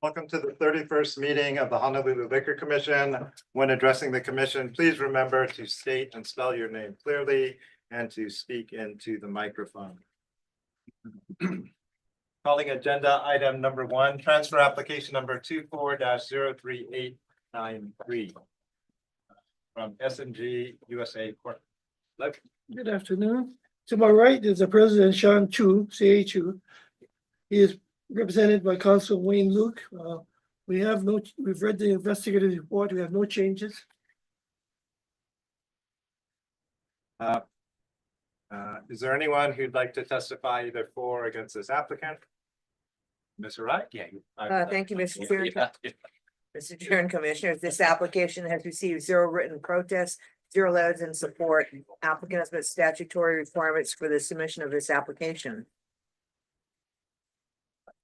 Welcome to the 31st meeting of the Honolulu Liquor Commission. When addressing the commission, please remember to state and spell your name clearly and to speak into the microphone. Calling agenda item number 1, transfer application number 24-03893 from SMG USA Corp. Good afternoon. To my right is the President Sean Chu, CA Chu. He is represented by Counsel Wayne Luke. We've read the investigative report. We have no changes. Is there anyone who'd like to testify either for or against this applicant? Ms. Wright? Yeah. Thank you, Mr. Chair. Mr. Chair and Commissioners, this application has received 0 written protests, 0 letters in support. Applicant has met statutory requirements for the submission of this application.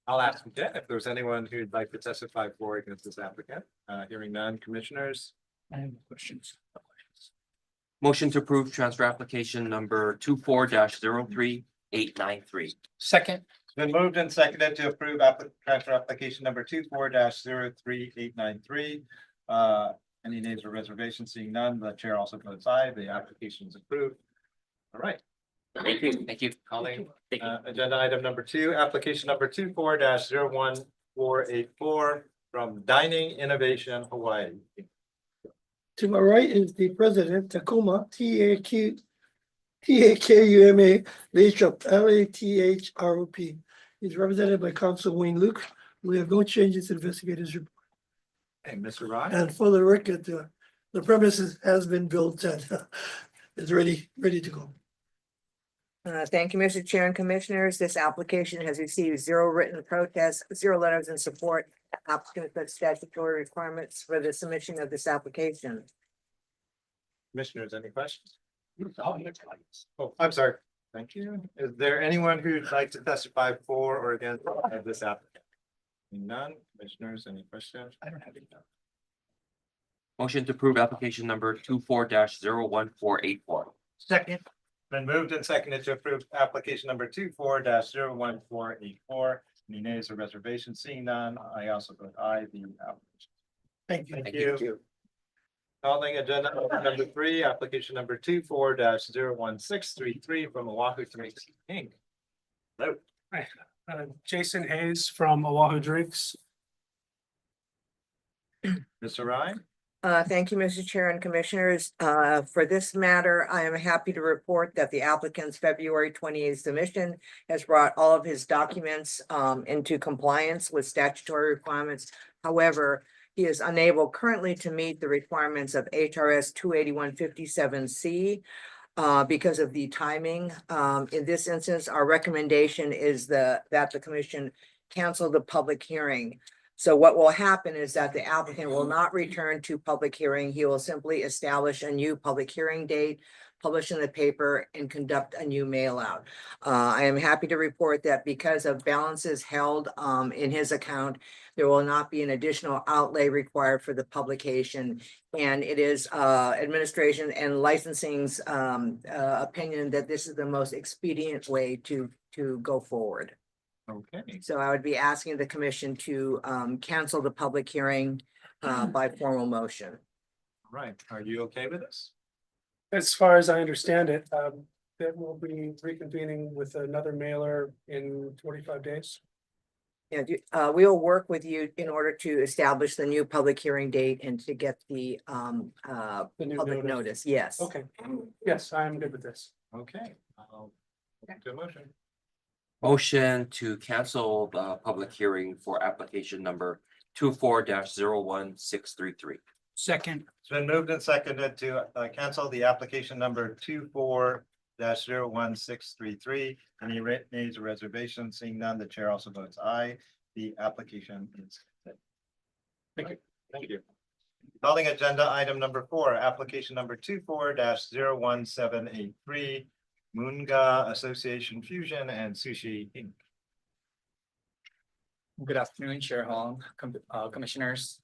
I'll ask again if there's anyone who'd like to testify for or against this applicant. Hearing none, commissioners. I have questions. Motion to approve transfer application number 24-03893. Second. It's been moved and seconded to approve transfer application number 24-03893. Any names or reservations? Seeing none, the chair also votes aye. The application is approved. All right. Thank you. Thank you. Calling agenda item number 2, application number 24-01484 from Dining Innovation Hawaii. To my right is the President, Takuma, Takuma Lathrop, Lathrop. He's represented by Counsel Wayne Luke. We have no changes to the investigators report. Hey, Mr. Rod. And for the record, the premises has been built and is ready to go. Thank you, Mr. Chair and Commissioners. This application has received 0 written protests, 0 letters in support. Applicant met statutory requirements for the submission of this application. Commissioners, any questions? Oh, I'm sorry. Thank you. Is there anyone who'd like to testify for or against this applicant? None. Commissioners, any questions? I don't have any. Motion to approve application number 24-01484. Second. Been moved and seconded to approve application number 24-01484. Any nays or reservations? Seeing none, I also vote aye. The application. Thank you. Thank you. Calling agenda item number 3, application number 24-01633 from Oahu Drinks Inc. Hello. Hi, Jason Hayes from Oahu Drinks. Mr. Ryan? Thank you, Mr. Chair and Commissioners. For this matter, I am happy to report that the applicant's February 28th submission has brought all of his documents into compliance with statutory requirements. However, he is unable currently to meet the requirements of HRS 28157C because of the timing. In this instance, our recommendation is that the commission cancel the public hearing. So what will happen is that the applicant will not return to public hearing. He will simply establish a new public hearing date, publish in the paper, and conduct a new mail out. I am happy to report that because of balances held in his account, there will not be an additional outlay required for the publication. And it is administration and licensing's opinion that this is the most expedient way to go forward. Okay. So I would be asking the commission to cancel the public hearing by formal motion. All right. Are you okay with this? As far as I understand it, that will be reconvening with another mailer in 45 days. Yeah, we'll work with you in order to establish the new public hearing date and to get the new public notice. Yes. Okay, yes, I'm good with this. Okay. Do a motion. Motion to cancel the public hearing for application number 24-01633. Second. It's been moved and seconded to cancel the application number 24-01633. Any nays or reservations? Seeing none, the chair also votes aye. The application is. Thank you. Thank you. Calling agenda item number 4, application number 24-01783. Moonga Association Fusion and Sushi Inc. Good afternoon, Chair Hong, Commissioners.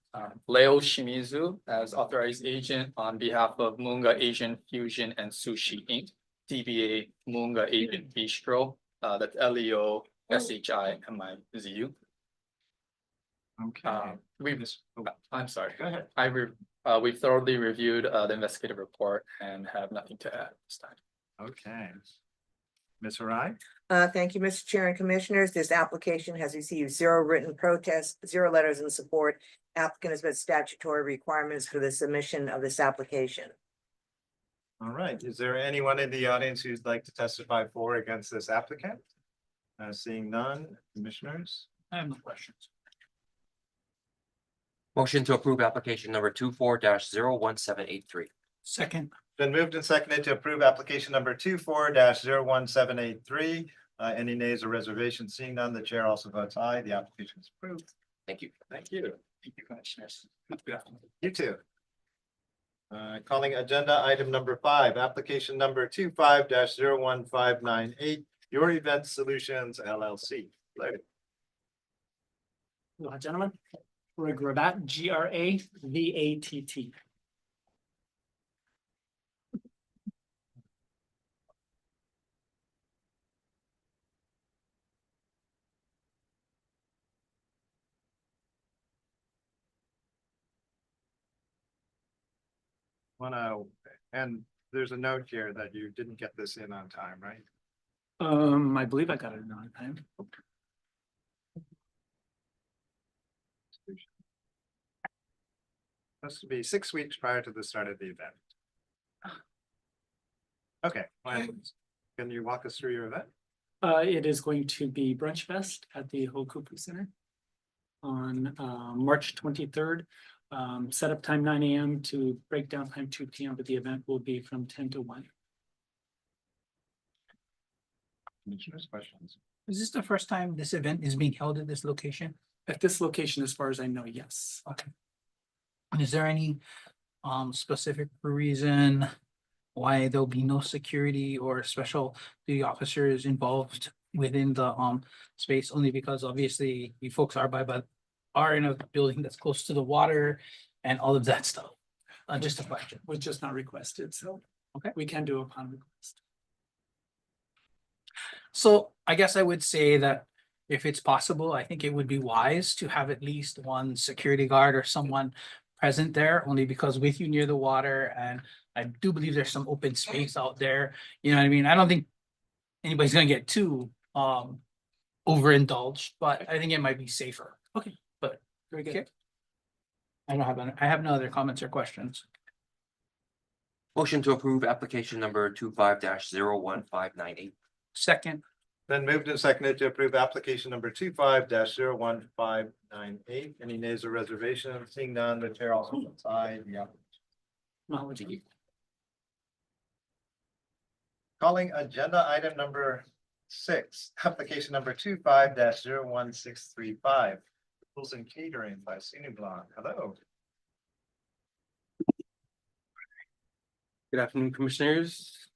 Leo Shimizu as authorized agent on behalf of Moonga Asian Fusion and Sushi Inc. DBA Moonga Asian Bistro, that's LEO SHIMIZU. Okay. I'm sorry. Go ahead. We thoroughly reviewed the investigative report and have nothing to add this time. Okay. Ms. Harai? Thank you, Mr. Chair and Commissioners. This application has received 0 written protests, 0 letters in support. Applicant has met statutory requirements for the submission of this application. All right, is there anyone in the audience who'd like to testify for or against this applicant? Seeing none, commissioners? I have no questions. Motion to approve application number 24-01783. Second. Been moved and seconded to approve application number 24-01783. Any nays or reservations? Seeing none, the chair also votes aye. The application is approved. Thank you. Thank you. Thank you, Commissioners. You too. Calling agenda item number 5, application number 25-01598, Your Event Solutions LLC. Larry. Hello, gentlemen. Gravat, GRAVATT. And there's a note here that you didn't get this in on time, right? I believe I got it on time. Supposed to be 6 weeks prior to the start of the event. Okay, well, can you walk us through your event? It is going to be Brunch Fest at the Hokupu Center on March 23rd. Setup time 9 a.m. to breakdown time 2 p.m. But the event will be from 10 to 1. Commissioners, questions? Is this the first time this event is being held at this location? At this location, as far as I know, yes. Okay. And is there any specific reason why there'll be no security or special duty officers involved within the space? Only because obviously you folks are in a building that's close to the water and all of that stuff. Just a question. Was just not requested, so. Okay. We can do upon request. So I guess I would say that if it's possible, I think it would be wise to have at least one security guard or someone present there, only because with you near the water, and I do believe there's some open space out there. You know what I mean? I don't think anybody's gonna get too overindulged, but I think it might be safer. Okay. But Very good. Okay. I have no other comments or questions. Motion to approve application number 25-01598. Second. Then moved and seconded to approve application number 25-01598. Any nays or reservations? Seeing none, the chair also votes aye. The application. Acknowledging. Calling agenda item number 6, application number 25-01635. Pools and Catering by Sinu Blanc. Hello. Good afternoon, Commissioners.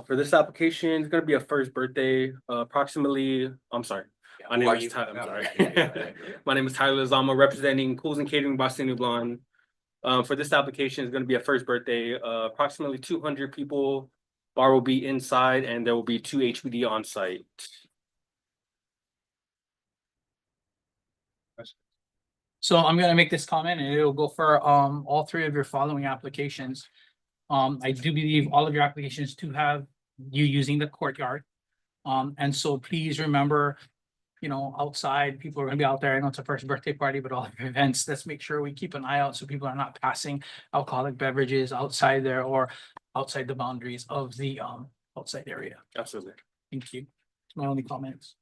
For this application, it's gonna be a first birthday, approximately, I'm sorry. My name is Tyler, I'm sorry. My name is Tyler Lozama, representing Pools and Catering by Sinu Blanc. For this application, it's gonna be a first birthday, approximately 200 people. Bar will be inside and there will be 2 HPD on site. So I'm gonna make this comment and it'll go for all 3 of your following applications. I do believe all of your applications do have you using the courtyard. And so please remember, you know, outside, people are gonna be out there. I know it's a first birthday party, but all of your events, let's make sure we keep an eye out so people are not passing alcoholic beverages outside there or outside the boundaries of the outside area. Absolutely. Thank you. That's my only comments.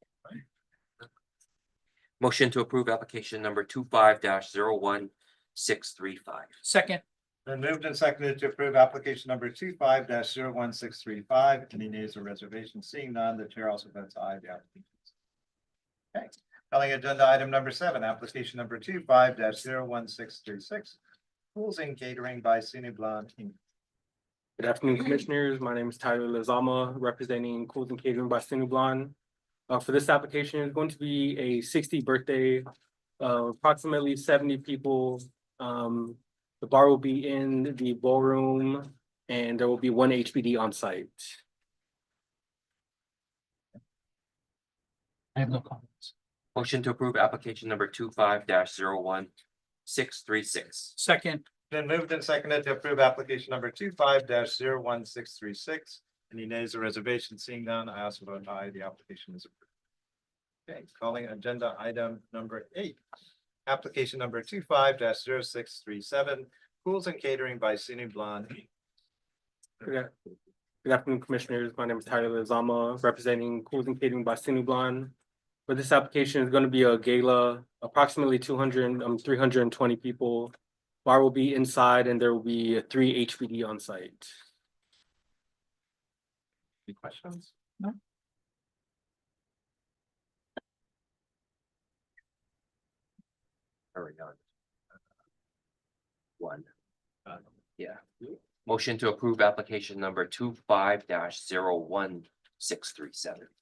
Motion to approve application number 25-01635. Second. Then moved and seconded to approve application number 25-01635. Any nays or reservations? Seeing none, the chair also votes aye. The application. Okay. Calling agenda item number 7, application number 25-01636. Pools and Catering by Sinu Blanc Inc. Good afternoon, Commissioners. My name is Tyler Lozama, representing Pools and Catering by Sinu Blanc. For this application, it's going to be a 60th birthday, approximately 70 people. The bar will be in the ballroom and there will be 1 HPD on site. I have no comments. Motion to approve application number 25-01-636. Second, Been moved and seconded to approve application number 25-01636. Any nays or reservations? Seeing none, I also vote aye. The application is approved. Okay, calling agenda item number 8. Application number 25-0637, Pools and Catering by Sinu Blonde. Good afternoon, Commissioners. My name is Tyler Lizama, representing Cools and Catering by Sinu Blonde. For this application is going to be a gala, approximately 320 people. Bar will be inside and there will be 3 HVD on site. Any questions? Already on. One. Yeah. Motion to approve application number 25-01637.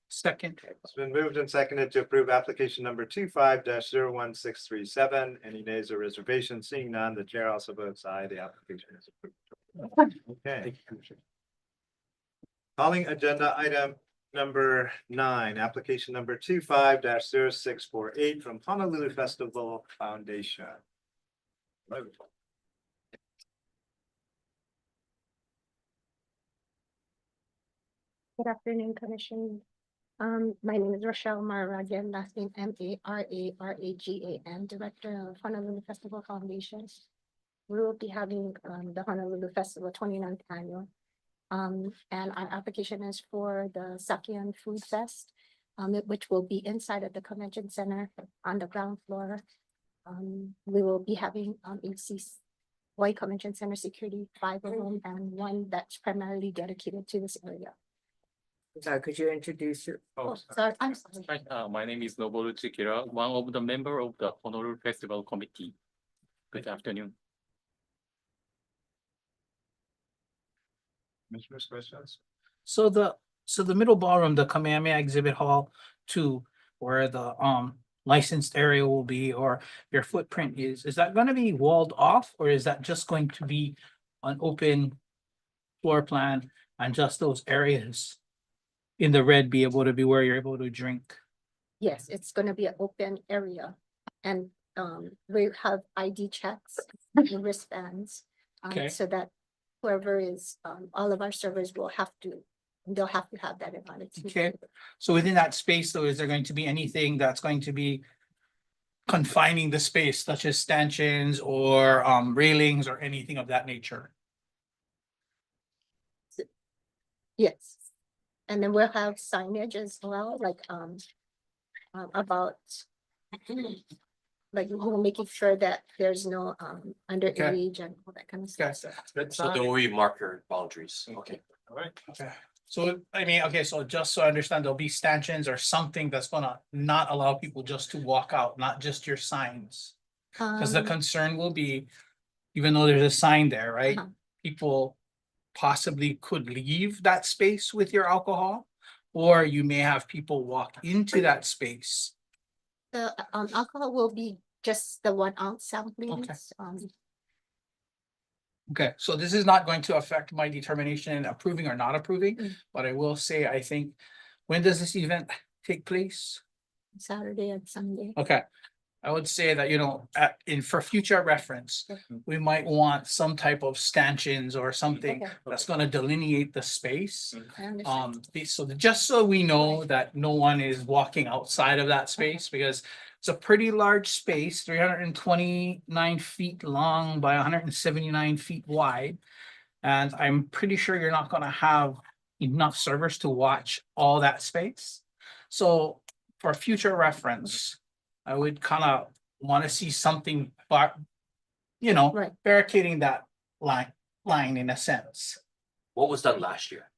second, It's been moved and seconded to approve application number 25-01637. Any nays or reservations? Seeing none, the chair also votes aye. The application is approved. Okay. Thank you, Commissioner. Calling agenda item number 9, application number 25-0648 from Honolulu Festival Foundation. Hello. Good afternoon, Commission. My name is Rochelle Maragan, last name Maragan, Director of Honolulu Festival Foundation. We will be having the Honolulu Festival 29th annual. And our application is for the Sakian Food Fest, which will be inside of the convention center on the ground floor. We will be having Hawaii Convention Center security, 5 of them, and one that's primarily dedicated to this area. Could you introduce your? Oh, sorry, I'm sorry. Hi, my name is Noboru Tsukira, one of the member of the Honolulu Festival Committee. Good afternoon. Commissioners, questions? so the middle ballroom, the Kamehameha Exhibit Hall 2, where the licensed area will be, or your footprint is that gonna be walled off, or is that just going to be an open floor plan and just those areas in the red be able to be where you're able to drink? Yes, it's gonna be an open area and we have ID checks and wristbands. Okay. So that whoever is, all of our servers they'll have to have that in order to. Okay. So within that space though, is there going to be anything that's going to be confining the space, such as stanchions or railings or anything of that nature? Yes. And then we'll have signage as well, like about like we're making sure that there's no underage and all that kind of stuff. Gotcha. So there will be marker boundaries. Okay. All right. Okay, so I mean, okay, so just so I understand, there'll be stanchions or something that's gonna not allow people just to walk out, not just your signs. Cause the Um, concern will be, even though there's a sign there, right? Uh-huh. People possibly could leave that space with your alcohol. Or you may have people walk into that space. The alcohol will be just the 1 ounce samplings. Okay, so this is not going to affect my determination in approving or not approving, but I will say, I think, when does this event take place? Saturday and Sunday. Okay, I would say that, for future reference, we might want some type of stanchions or something Okay. that's gonna delineate the space. I understand. Just so we know that no one is walking outside of that space, because it's a pretty large space, 329 feet long by 179 feet wide. And I'm pretty sure you're not gonna have enough servers to watch all that space. So for future reference, I would kind of want to see something, but Right. barricading that line in a sense. What was done last year?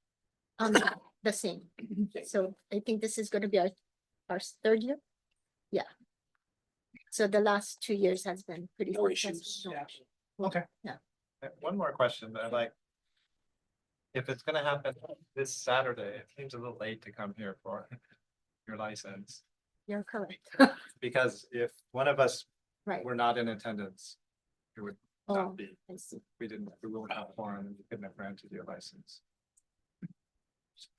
The same. So I think this is gonna be our 3rd year. Yeah. So the last 2 years has been pretty. No successful. issues. Okay. One more question that I'd like. If it's gonna happen this Saturday, it seems a little late to come here for your license. You're correct. Because if one of us Right. were not in attendance, it would Oh, not be, I see. we wouldn't have forum and we couldn't have granted your license.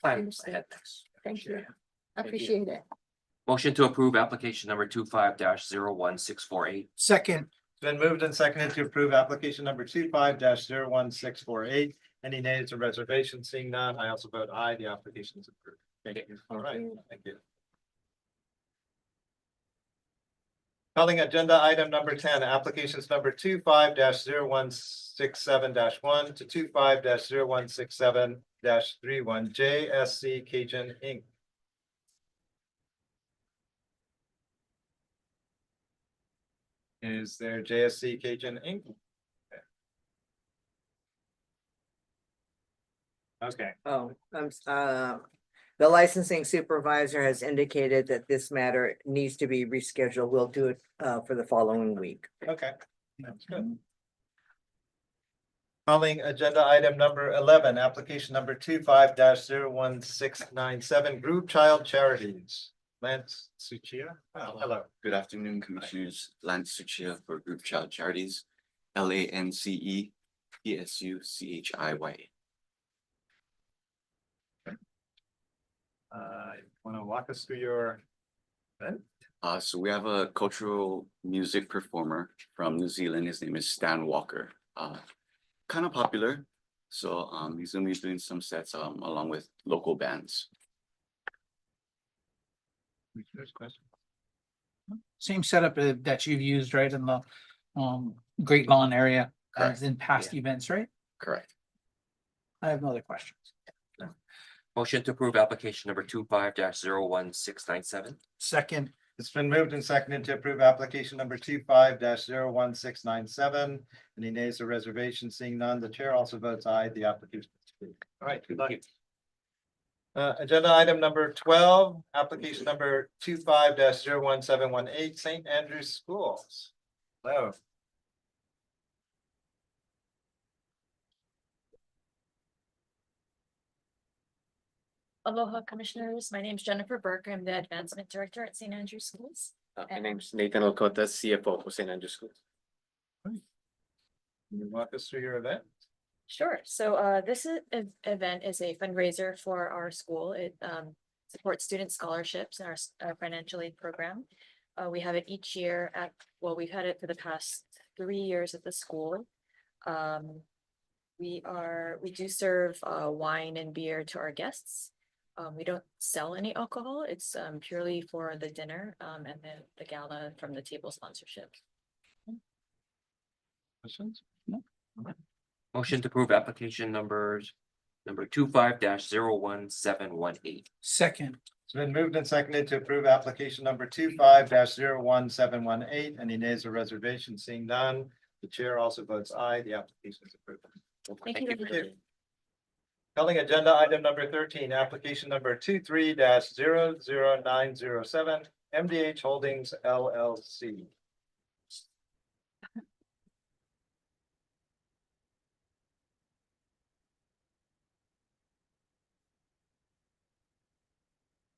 Plan Understood. ahead next. Thank you. Yeah. Appreciate it. Motion to approve application number 25-01648. Second. It's been moved and seconded to approve application number 25-01648. Any nays or reservations? Seeing none, I also vote aye. The application is approved. Thank you. All right, thank you. Calling agenda item number 10, applications number 25-0167-1 to 25-0167-31 JSC Cajun Inc. Is there JSC Cajun Inc.? Okay, The licensing supervisor has indicated that this matter needs to be rescheduled. We'll do it for the following week. okay, that's good. Calling agenda item number 11, application number 25-01697, Group Child Charities. Lance Suchia. Oh, hello. Good afternoon, Commissioners. Lance Suchia for Group Child Charities, LANCE PSUCHIYA. Want to walk us through your event? So we have a cultural music performer from New Zealand. His name is Stan Walker. Kind of popular. So he's gonna be doing some sets along with local bands. Question. Same setup that you've used, right, in the Great Lawn area as in past events, right? Correct. I have no other questions. Motion to approve application number 25-01697. Second. It's been moved and seconded to approve application number 25-01697. Any nays or reservations? Seeing none, the chair also votes aye. The application is approved. All right, good luck. Agenda item number 12, application number 25-01718, St. Andrew's Schools. Hello. Aloha Commissioners, my name is Jennifer Burke. I'm the Advancement Director at St. Andrews Schools. My name's Nathan Okota, CFO for St. Andrews Schools. Can you walk us through your event? Sure. So this event is a fundraiser for our school. It supports student scholarships in our financial aid program. We have it each year we've had it for the past 3 years at the school. We do serve wine and beer to our guests. We don't sell any alcohol. It's purely for the dinner and the gala from the table sponsorship. Questions? No. Motion to approve application number 25-01718. Second. It's been moved and seconded to approve application number 25-01718. Any nays or reservations? Seeing none, the chair also votes aye. The application is approved. Thank you. Thank you. Calling agenda item number 13, application number 23-00907, MDH Holdings LLC.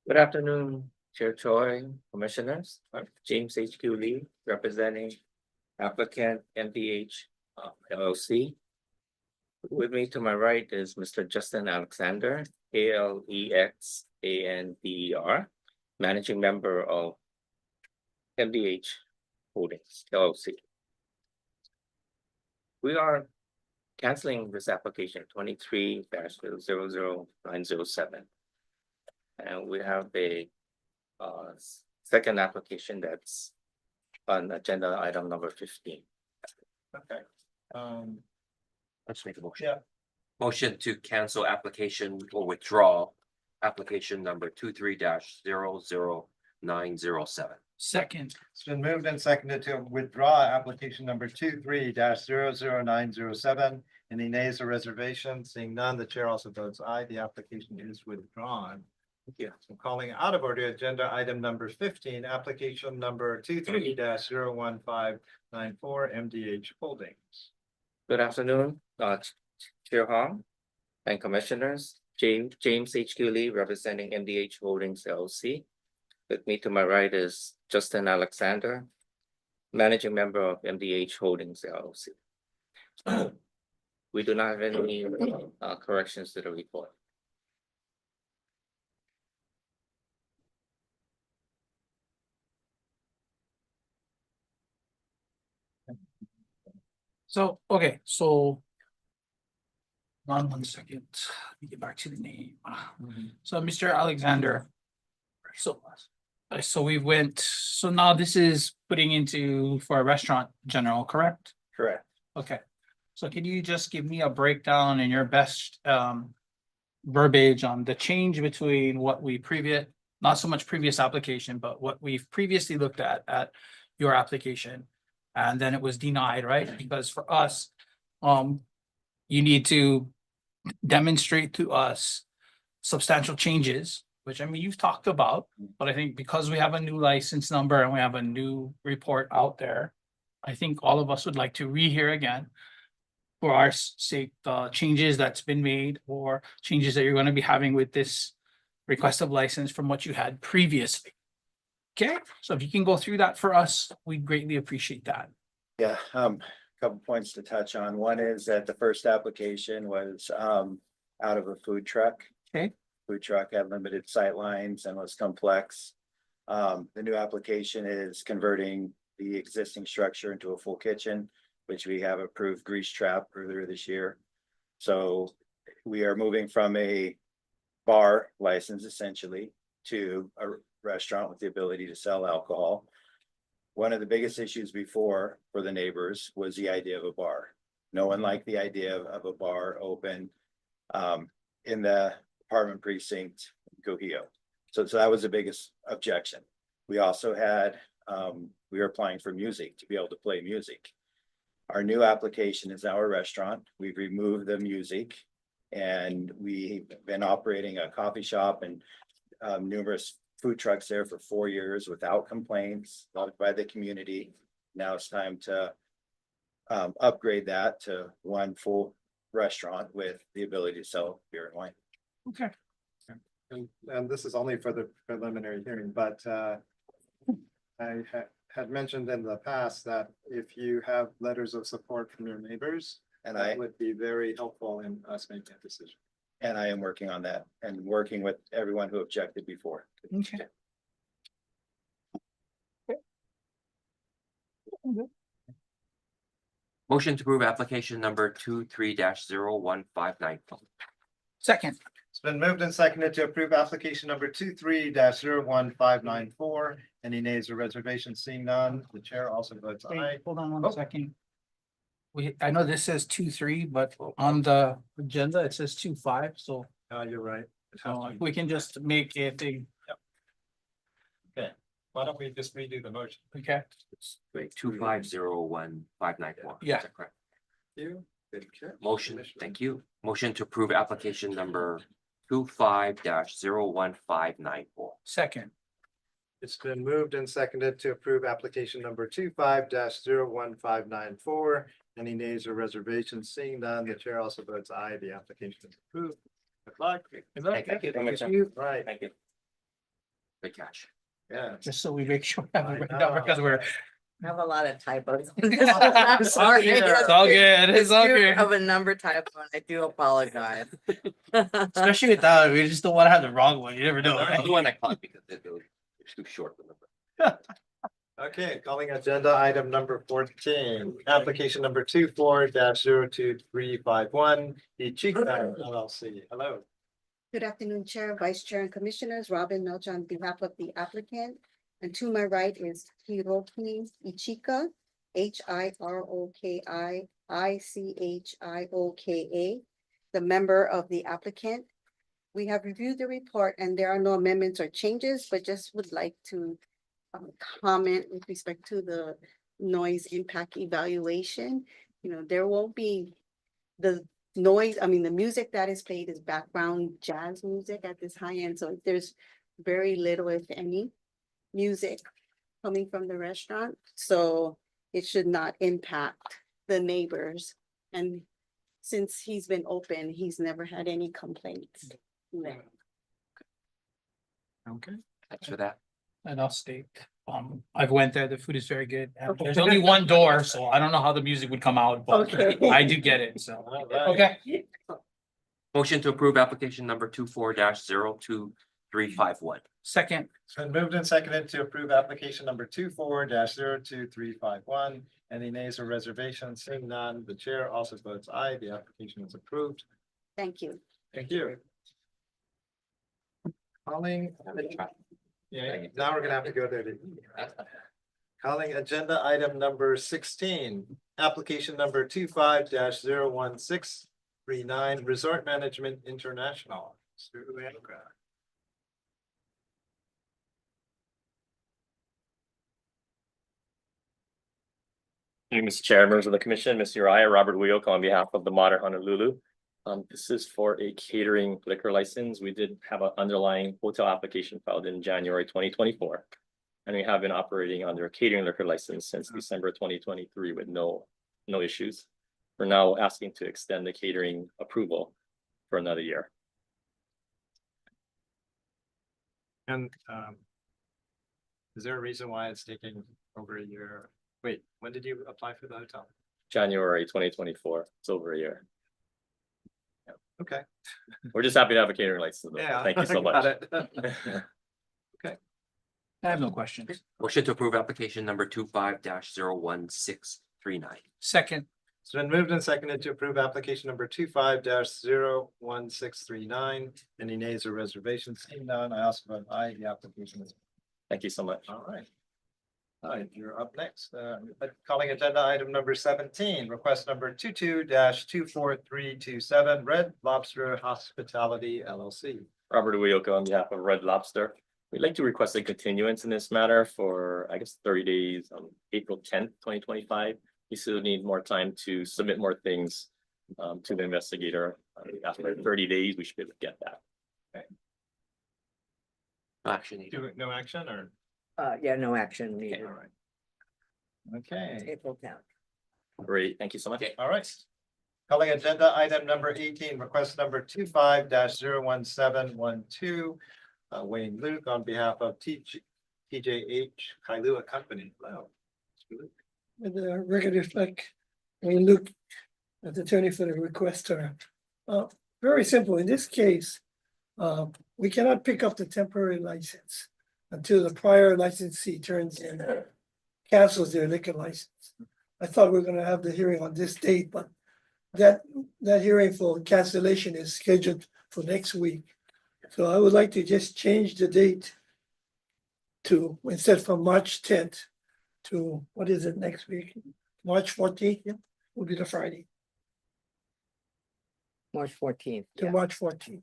Good afternoon, Chair Choi, Commissioners. I'm James H.Q. Lee, representing applicant MDH LLC. With me to my right is Mr. Justin Alexander, ALEXANDER, managing member of MDH Holdings LLC. We are canceling this application 23-00907. And we have a second application that's on agenda item number 15. Okay. Let's make a motion. Yeah. Motion to cancel application or withdraw application number 23-00907. Second. It's been moved and seconded to withdraw application number 23-00907. Any nays or reservations? Seeing none, the chair also votes aye. The application is withdrawn. Thank you. So calling out of order agenda item number 15, application number 23-01594, MDH Holdings. Good afternoon, Chair Hong and Commissioners. James H.Q. Lee, representing MDH Holdings LLC. With me to my right is Justin Alexander, managing member of MDH Holdings LLC. We do not have any corrections to the report. So, okay, so. One second, let me get back to the name. So Mr. Alexander. So we went, so now this is putting into for a restaurant general, correct? Correct. Okay, so can you just give me a breakdown in your best verbiage on the change between what we not so much previous application, but what we've previously looked at your application? And then it was denied, right? Because for us, you need to demonstrate to us substantial changes, which I mean, you've talked about, but I think because we have a new license number and we have a new report out there, I think all of us would like to rehear again for our sake, the changes that's been made or changes that you're going to be having with this request of license from what you had previously. Okay, so if you can go through that for us, we'd greatly appreciate that. Yeah, couple points to touch on. One is that the first application was out of a food truck. Okay. Food truck had limited sight lines and was complex. The new application is converting the existing structure into a full kitchen, which we have approved grease trap earlier this year. So we are moving from a bar license essentially to a restaurant with the ability to sell alcohol. One of the biggest issues before for the neighbors was the idea of a bar. No one liked the idea of a bar open in the apartment precinct, Cohio. So that was the biggest objection. We also had, we were applying for music to be able to play music. Our new application is our restaurant. We've removed the music and we've been operating a coffee shop and numerous food trucks there for 4 years without complaints, loved by the community. Now it's time to upgrade that to one full restaurant with the ability to sell beer and wine. Okay. And this is only for the preliminary hearing, but I had mentioned in the past that if you have letters of support from your neighbors, and that would be very helpful in us making a decision. And I am working on that and working with everyone who objected before. Okay. Motion to approve application number 23-01594. Second. It's been moved and seconded to approve application number 23-01594. Any nays or reservations? Seeing none, the chair also votes aye. Hey, hold on one second. I know this says 2-3, but on the agenda, it says 2-5, so. You're right. So we can just make it a. Okay, why don't we just redo the motion? Okay. Wait, 2501594. Yeah. Is that correct? You. Motion, thank you. Motion to approve application number 25-01594. Second. It's been moved and seconded to approve application number 25-01594. Any nays or reservations? Seeing none, the chair also votes aye. The application is approved. Good luck. Thank you. Right. Thank you. Good catch. Yeah. Just so we make sure we have the right number, because we're. I have a lot of typos. I'm sorry. It's all good. It's all good. Of a number typo, and I do apologize. Especially with that, we just don't want to have the wrong one. You never know. The one I caught because it's too short. The number. Okay, calling agenda item number 14, application number 24-02351, Ichika LLC. Hello. Good afternoon, Chair, Vice Chair, and Commissioners. Robin Milch on behalf of the applicant. And to my right is Hiroki Ichika, HIROKI the member of the applicant. We have reviewed the report and there are no amendments or changes, but just would like to comment with respect to the noise impact evaluation. You know, there won't be the noise, I mean, the music that is played is background jazz music at this high end, so there's very little, if any, music coming from the restaurant, so it should not impact the neighbors. And since he's been open, he's never had any complaints. Okay. Thanks for that. And I'll state, I've went there, the food is very good. And there's only one door, so I don't know how the music would come out, but Okay. I do get it, so. Okay. Motion to approve application number 24-02351, 24-351. Second, It's been moved and seconded to approve application number 24-02351. Any nays or reservations? Seeing none, the chair also votes aye. The application is approved. Thank you. Thank you. Calling. Yeah, now we're gonna have to go there to. Calling agenda item number 16, application number 25-01639, Resort Management International. Mr. Ueda. Thank you, Mr. Chair, members of the commission, Ms. Uriah, Robert Uyoka on behalf of the Modern Honolulu. This is for a catering liquor license. We did have an underlying hotel application filed in January 2024. And we have been operating under a catering liquor license since December 2023 with no issues. We're now asking to extend the catering approval for another year. And is there a reason why it's taking over a year? Wait, when did you apply for the hotel? January 2024, it's over a year. Okay. We're just happy to have a catering license. though. Yeah. Thank you so got much. it. I have no questions. Motion to approve application number 25-01639. Second, It's been moved and seconded to approve application number 25-01639. Any nays or reservations? Seeing none, I also vote aye. The application is. Thank you so much. All right. All right, you're up next. Calling agenda item number 17, request number 22-24327, Red Lobster Hospitality LLC. Robert Uyoka on behalf of Red Lobster. We'd like to request a continuance in this matter for, I guess, 30 days, April 10th, 2025. We still need more time to submit more things to the investigator. After 30 days, we should be able to get that. No action needed. No action or? Yeah, no action Okay, needed. all right. Okay. April 10th. Great, thank you so much. All right. Calling agenda item number 18, request number 25-01712. Wayne Luke on behalf of TJH Kailua Company. Hello. With the record reflect, we look at the attorney for the requester. Very simple. In this case, we cannot pick up the temporary license until the prior licensee turns in, cancels their liquor license. I thought we were gonna have the hearing on this date, but that hearing for cancellation is scheduled for next week. So I would like to just change the date to, instead from March 10th to, what is it next week? March 14th will be the Friday, March 14th. to Yeah. March 14th.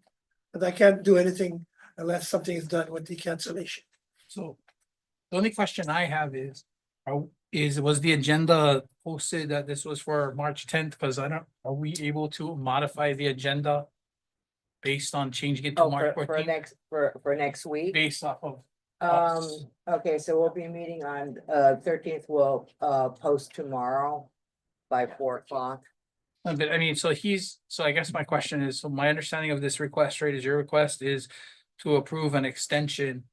But I can't do anything unless something is done with the cancellation. so the only question I have is, was the agenda posted that this was for March 10th? Because are we able to modify the agenda based on changing it to Oh, March for 14th? for next week? Based off of, Okay, so we'll be meeting on 13th. We'll post tomorrow by 4 o'clock. but I mean, so I guess my question is, so my understanding of this request, right, is your request is to approve an extension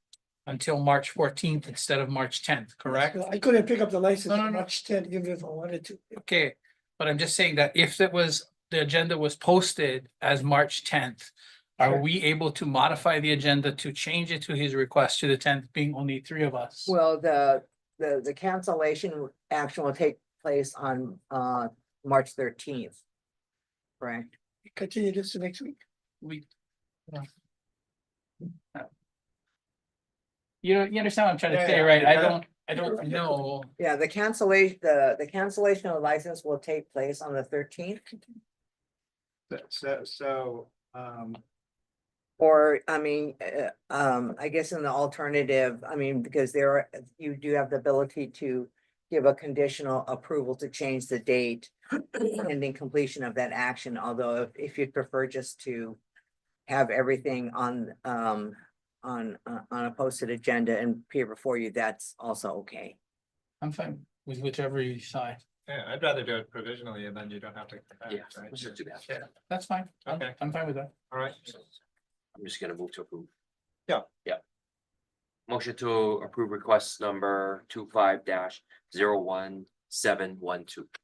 until March 14th instead of March 10th, correct? I couldn't pick up the license No, no, on no. March 10th, even if I wanted to. Okay, but I'm just saying that if the agenda was posted as March 10th, are Sure. we able to modify the agenda to change it to his request to the 10th, being only 3 of us? Well, the cancellation action will take place on March 13th. Correct? Continue this to next week. We. You understand what I'm trying to Yeah, say, yeah, right? yeah. I don't know. Yeah, the cancellation of the license will take place on the 13th. Or, I mean, I guess in the alternative, I mean, because you do have the ability to give a conditional approval to change the date pending completion of that action, although if you'd prefer just to have everything on a posted agenda and appear before you, that's also okay. I'm fine with whichever you decide. Yeah, I'd rather do it provisionally and then you don't have to. come back, Yeah, right? let's just do that. Yeah, That's fine. Okay. I'm fine with that. all right. I'm just gonna move to approve. Yeah. Yeah. Motion to approve request number 25-01712.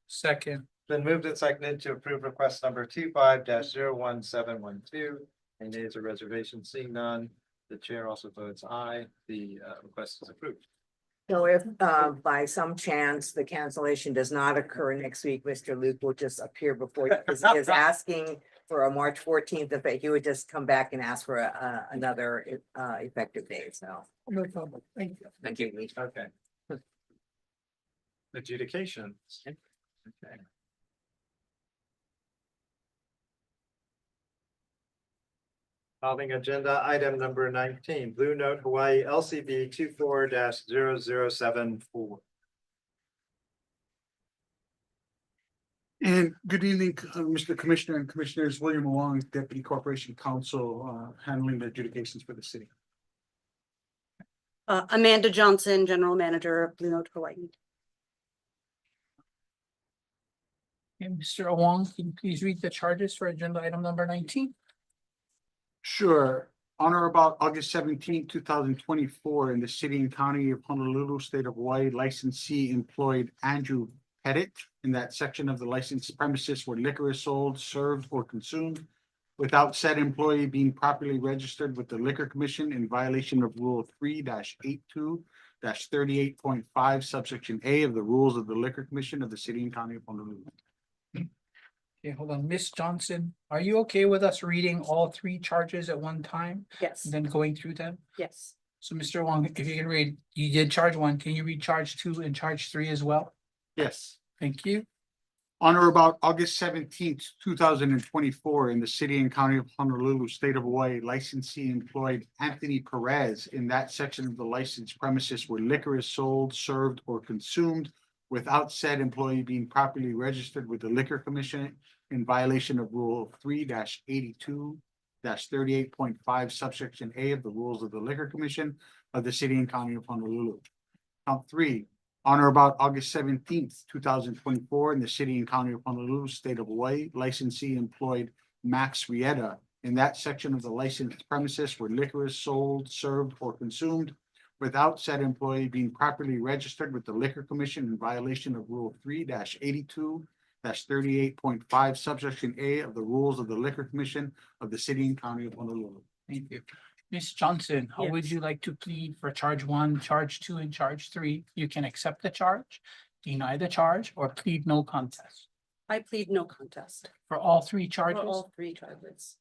Second, Been moved and seconded to approve request number 25-01712. Any nays or reservations? Seeing none, The chair also votes aye. The request is approved. So if by some chance the cancellation does not occur next week, Mr. Luke will just appear before you. He is asking for a March 14th effect. He would just come back and ask for another effective date, so. No problem. Thank you. Thank you. Okay. Adjudications. Okay. Calling agenda item number 19, Blue Note Hawaii LCB 24-0074. And good evening, Mr. Commissioner and Commissioners. William Wong, Deputy Corporation Counsel, handling the adjudications for the city. Amanda Johnson, General Manager of Blue Note Hawaii. And Mr. Wong, can you please read the charges for agenda item number 19? Sure. On or about August 17, 2024, in the city and county of Honolulu, state of Hawaii, licensee employed Andrew Pettit in that section of the licensed premises where liquor is sold, served, or consumed without said employee being properly registered with the Liquor Commission in violation of Rule 3-82-38.5, subsection A of the rules of the Liquor Commission of the city and county of Honolulu. Okay, hold on. Miss Johnson, are you okay with us reading all three charges at one time Yes, and then going through them? yes. So Mr. Wong, if you can read, you did charge one, can you read charge two and charge three as well? Yes. Thank you. On or about August 17, 2024, in the city and county of Honolulu, state of Hawaii, licensee employed Anthony Perez in that section of the licensed premises where liquor is sold, served, or consumed without said employee being properly registered with the Liquor Commission in violation of Rule 3-82-38.5, subsection A of the rules of the Liquor Commission of the city and county of Honolulu. Count three. On or about August 17, 2024, in the city and county of Honolulu, state of Hawaii, licensee employed Max Rieta in that section of the licensed premises where liquor is sold, served, or consumed without said employee being properly registered with the Liquor Commission in violation of Rule 3-82-38.5, subsection A of the rules of the Liquor Commission of the city and county of Honolulu. Thank you. Miss Johnson, how would Yes. you like to plead for charge one, charge two, and charge three? You can accept the charge, deny the charge, or plead no contest. I plead no contest For all three for charges, all three charges.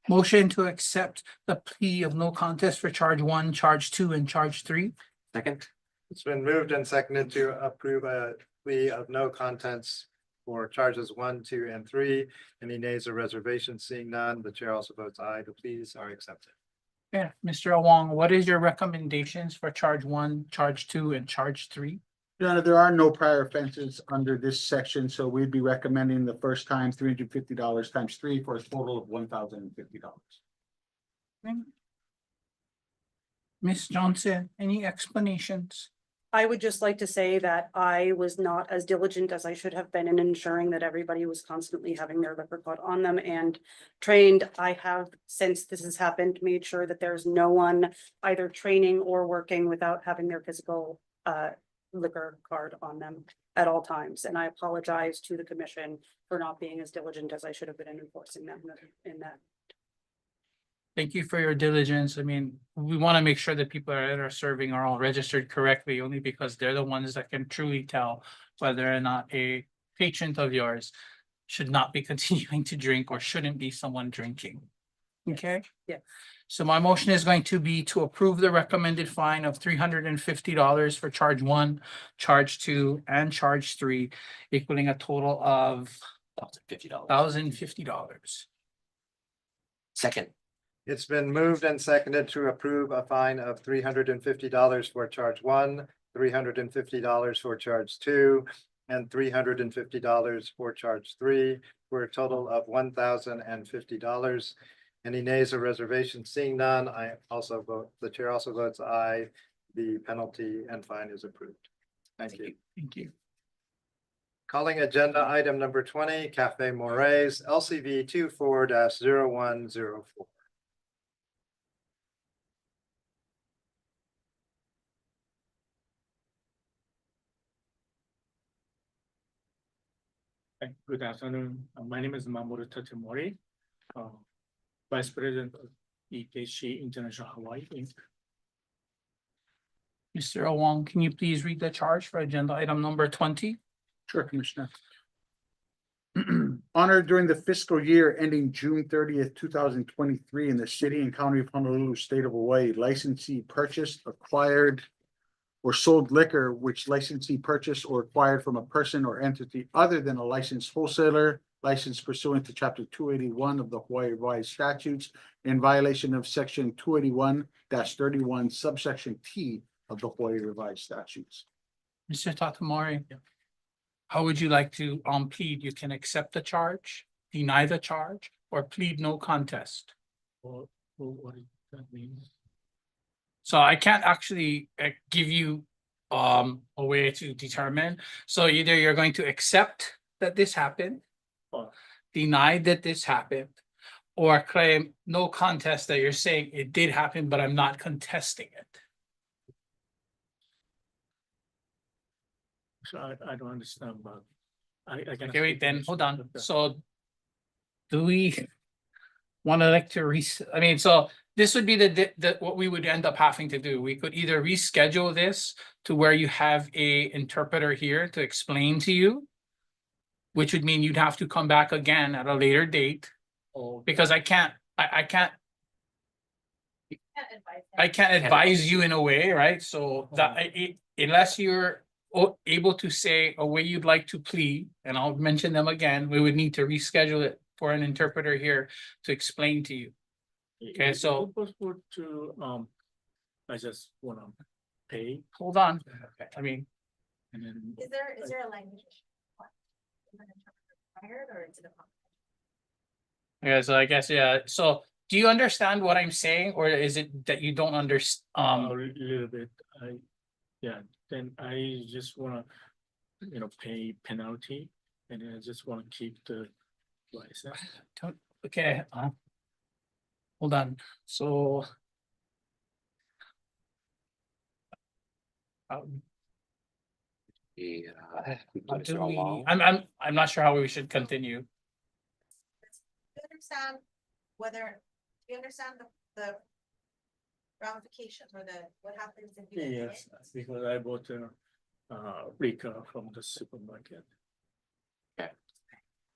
motion to accept the plea of no contest for charge one, charge two, and charge three. Second. It's been moved and seconded to approve a plea of no contents for charges 1, 2, and 3. Any nays or reservations? Seeing none, the chair also votes aye. The pleas are accepted. Yeah, Mr. Wong, what is your recommendations for charge one, charge two, and charge three? Your Honor, there are no prior offenses under this section, so we'd be recommending the first time $350 times 3 for a total of $1,050. Miss Johnson, any explanations? I would just like to say that I was not as diligent as I should have been in ensuring that everybody was constantly having their liquor card on them and trained. I have, since this has happened, made sure that there's no one either training or working without having their physical liquor card on them at all times. And I apologize to the commission for not being as diligent as I should have been in enforcing them in that. Thank you for your diligence. I mean, we want to make sure that people that are serving are all registered correctly, only because they're the ones that can truly tell whether or not a patron of yours should not be continuing to drink or shouldn't be someone drinking. Okay? Yeah. So my motion is going to be to approve the recommended fine of $350 for charge one, charge two, and charge three, equaling a total of $1,050. $1,050. Second. It's been moved and seconded to approve a fine of $350 for charge 1, $350 for charge 2, and $350 for charge 3, for a total of $1,050. Any nays or reservations? Seeing none, the chair also votes aye. The penalty and fine is approved. Thank you. Thank you. Calling agenda item number 20, Cafe Moraes, LCV 24-0104. Good afternoon. My name is Mamoru Tatemori, Vice President of EKC International Hawaii Inc. Mr. Wong, can you please read the charge for agenda item number 20? Sure, Commissioner. Honored during the fiscal year ending June 30th, 2023 in the city and county of Honolulu, state of Hawaii, licensee purchased, acquired, or sold liquor which licensee purchased or acquired from a person or entity other than a licensed wholesaler licensed pursuant to chapter 281 of the Hawaii Revised Statutes in violation of section 281-31 subsection T of the Hawaii Revised Statutes. Mr. Tatamori, how would you like to plead? You can accept the charge, deny the charge, or plead no contest. Or what does that mean? So I can't actually give you a way to determine. So either you're going to accept that this happened, deny that this happened, or claim no contest that you're saying it did happen, but I'm not contesting it. So I don't understand about. I can. Okay, wait, then hold on. So do we want to like to I mean, so this would be the what we would end up having to do. We could either reschedule this to where you have a interpreter here to explain to you, which would mean you'd have to come back again at a later date, because I can't advise you in a way, right? So that unless you're able to say a way you'd like to plead, and I'll mention them again, we would need to reschedule it for an interpreter here to explain to you. Okay, so Possible to I just wanna pay. hold on. I mean, And then. Is there a language? Required or is it a? yeah, so I guess, yeah, so do you understand what I'm saying, or is it that you don't A understand? little bit, then I just wanna, pay penalty, and then I just wanna keep the license. Okay, hold on, so. Yeah. How Mr. do we- Wong? I'm not sure how we should continue. Do you understand whether, do you understand the ramifications or what happens if you? Yes, because I bought liquor from the supermarket.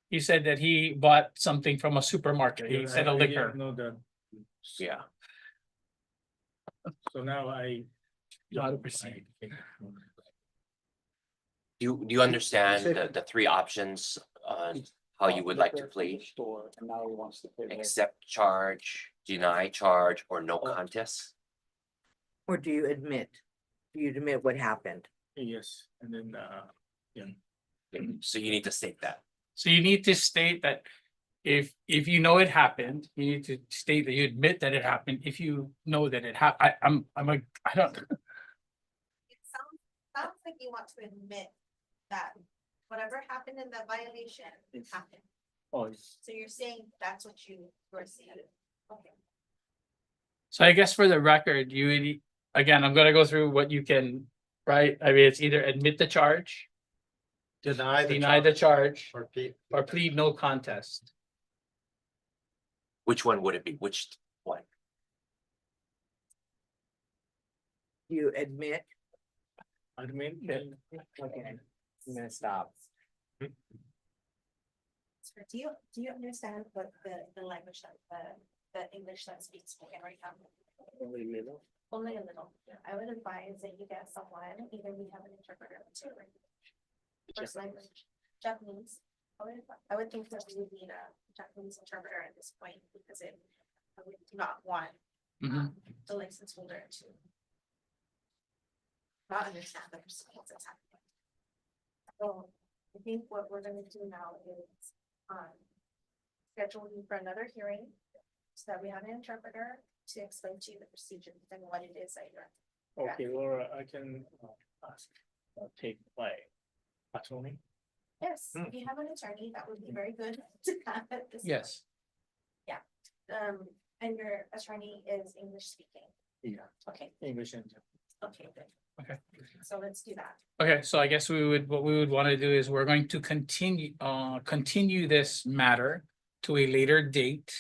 He said that he bought something from a supermarket, he said a I liquor. didn't know that. Yeah. So now I. How to proceed. Do you understand the three options on how you would like to plead? And now he wants to pay. Accept charge, deny charge, or no contest? Or do you admit? Do you admit what happened? Yes, and then, So you need to state that. So you need to state that if you know it happened, you need to state that you admit that it happened, if you know that it happened. I don't. It sounds like you want to admit that whatever happened in the violation happened. oh, So you're saying that's what you were saying. Okay. So I guess for the record, you would, again, I'm gonna go through what you can, right? I mean, it's either admit the charge, Deny deny the charge, or plead. or plead no contest. Which one would it be? Which one? You admit? I mean. Okay, I'm gonna stop. So do you understand what the language that the English that's being spoken right now? Only little. Only a little. I would advise that you get someone, either we have an interpreter to first language, Japanese. I would think that we would need a Japanese interpreter at this point because I would not want the license holder to not understand the proceedings that's happening. So I think what we're gonna do now is schedule you for another hearing so that we have an interpreter to explain to you the procedures and what it is that you're. Okay, Laura, I can ask, take my attorney. Yes, if you have an attorney, that would be very good to have at this. Yes. point. Yeah, and your attorney is English speaking. Yeah, Okay, English and. okay, good. Okay. So let's do that. Okay, so I guess what we would want to do is we're going to continue this matter to a later date.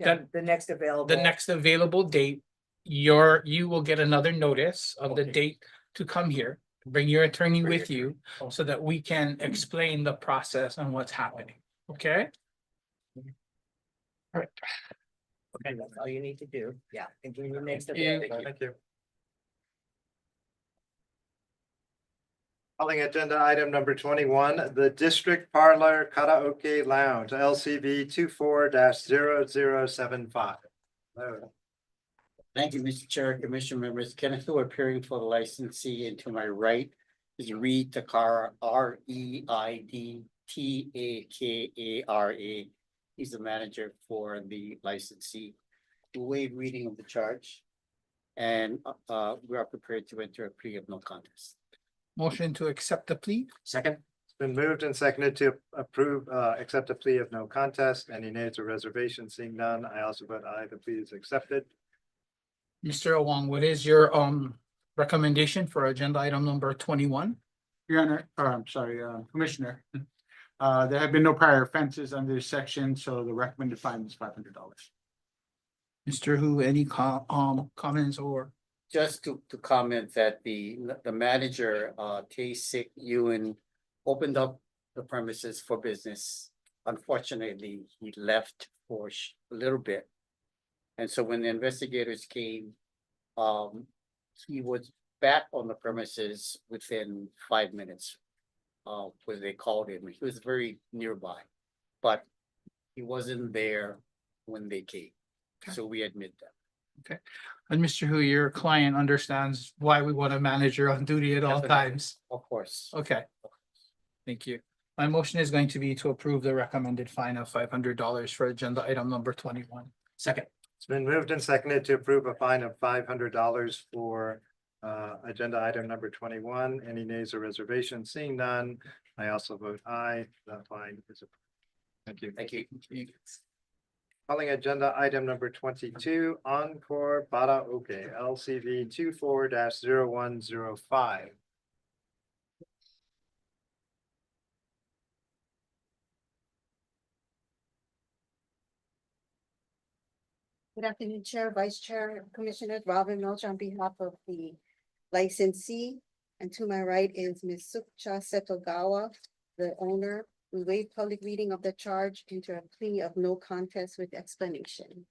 Then The next available. the next available date, you will get another notice of the Okay. date to come here. Bring your attorney with you so that we can explain the process and what's happening, okay? Okay, that's all you need to do. Yeah. And bring your next Thank you. available. Thank you. Calling agenda item number 21, the District Parlor Karaoke Lounge, LCV 24-0075. Hello. Thank you, Mr. Chair, Commission members. Kenneth Hu appearing for the licensee, and to my right is Reid Takara, REIDTAKARA. He's the manager for the licensee. We'll waive reading of the charge. And we are prepared to enter a plea of no contest. Motion to accept the plea. Second. It's been moved and seconded to approve, accept a plea of no contest. Any nays or reservations? Seeing none, I also vote aye. The plea is accepted. Mr. Wong, what is your recommendation for agenda item number 21? Your Honor, I'm sorry, Commissioner. There have been no prior offenses under this section, so the recommended fine is $500. Mr. Hu, any comments or? Just to comment that the manager, Tae-Sik Ewan, opened up the premises for business. Unfortunately, he left for a little bit. And so when the investigators came, he was back on the premises within 5 minutes. When they called him, he was very nearby, but he wasn't there when they came. So we admit that. Okay, and Mr. Hu, your client understands why we want a manager on duty at all Definitely. times. Of course. Okay. Thank you. My motion is going to be to approve the recommended fine of $500 for agenda item number 21. Second. It's been moved and seconded to approve a fine of $500 for agenda item number 21. Any nays or reservations? Seeing none, I also vote aye. The fine is approved. Thank you. Thank you. Calling agenda item number 22, Encore Karaoke, LCV 24-0105. Good afternoon, Chair, Vice Chair, Commissioner Robin Milch on behalf of the licensee. And to my right is Ms. Sukcha Setogawa, the owner. We waive public reading of the charge into a plea of no contest with explanation.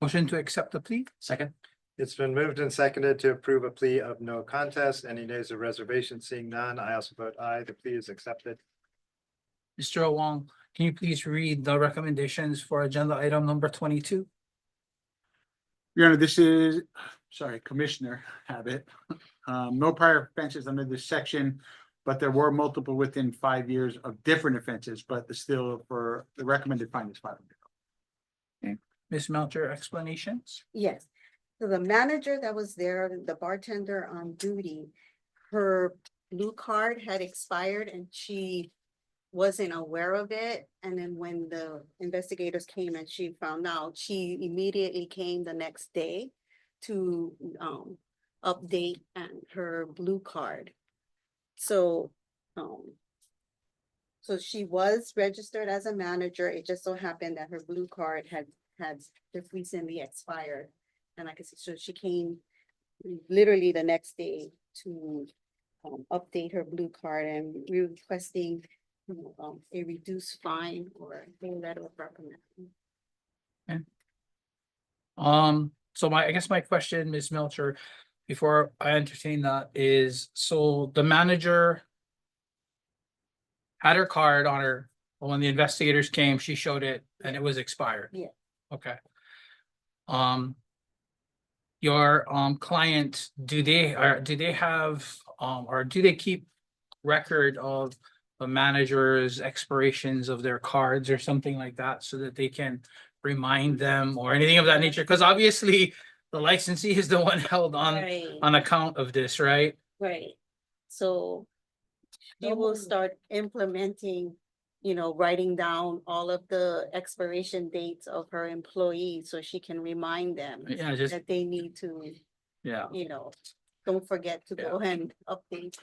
Motion to accept the plea. Second. It's been moved and seconded to approve a plea of no contest. Any nays or reservations? Seeing none, I also vote aye. The plea is accepted. Mr. Wong, can you please read the recommendations for agenda item number 22? Your Honor, this is, sorry, Commissioner Abbott. No prior offenses under this section, but there were multiple within 5 years of different offenses, but still for the recommended fine is $500. Ms. Melcher, explanations? Yes, so the manager that was there, the bartender on duty, her blue card had expired and she wasn't aware of it. And then when the investigators came and she found out, she immediately came the next day to update her blue card. So so she was registered as a manager. It just so happened that her blue card had just recently expired. And like I said, so she came literally the next day to update her blue card, and we're requesting a reduced fine or a letter of reprimand. So I guess my question, Ms. Melcher, before I entertain that is, so the manager had her card on her, but when the investigators came, she showed it and it was expired. Yeah. Okay. Your client, do they have or do they keep record of the manager's expirations of their cards or something like that so that they can remind them or anything of that nature? Because obviously the licensee is the one held on account of this, right? Right. So he will start implementing, writing down all of the expiration dates of her employees so she can remind them Yeah, just, that they need to, yeah. don't forget to go and update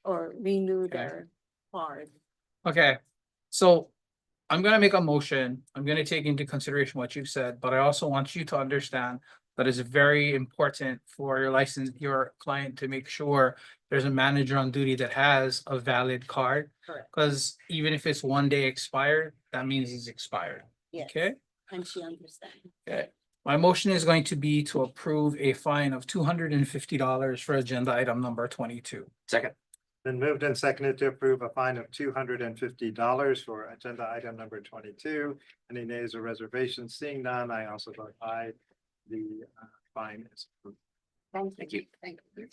or renew their card. Okay, so I'm gonna make a motion. I'm gonna take into consideration what you've said, but I also want you to understand that it's very important for your client to make sure there's a manager on duty that has a valid card. Correct. Because even if it's one day expired, that means it's expired. Yes. Okay? And she understands. Okay. My motion is going to be to approve a fine of $250 for agenda item number 22. Second. Been moved and seconded to approve a fine of $250 for agenda item number 22. Any nays or reservations? Seeing none, I also vote aye. The fine is approved. Thank you. Thank you.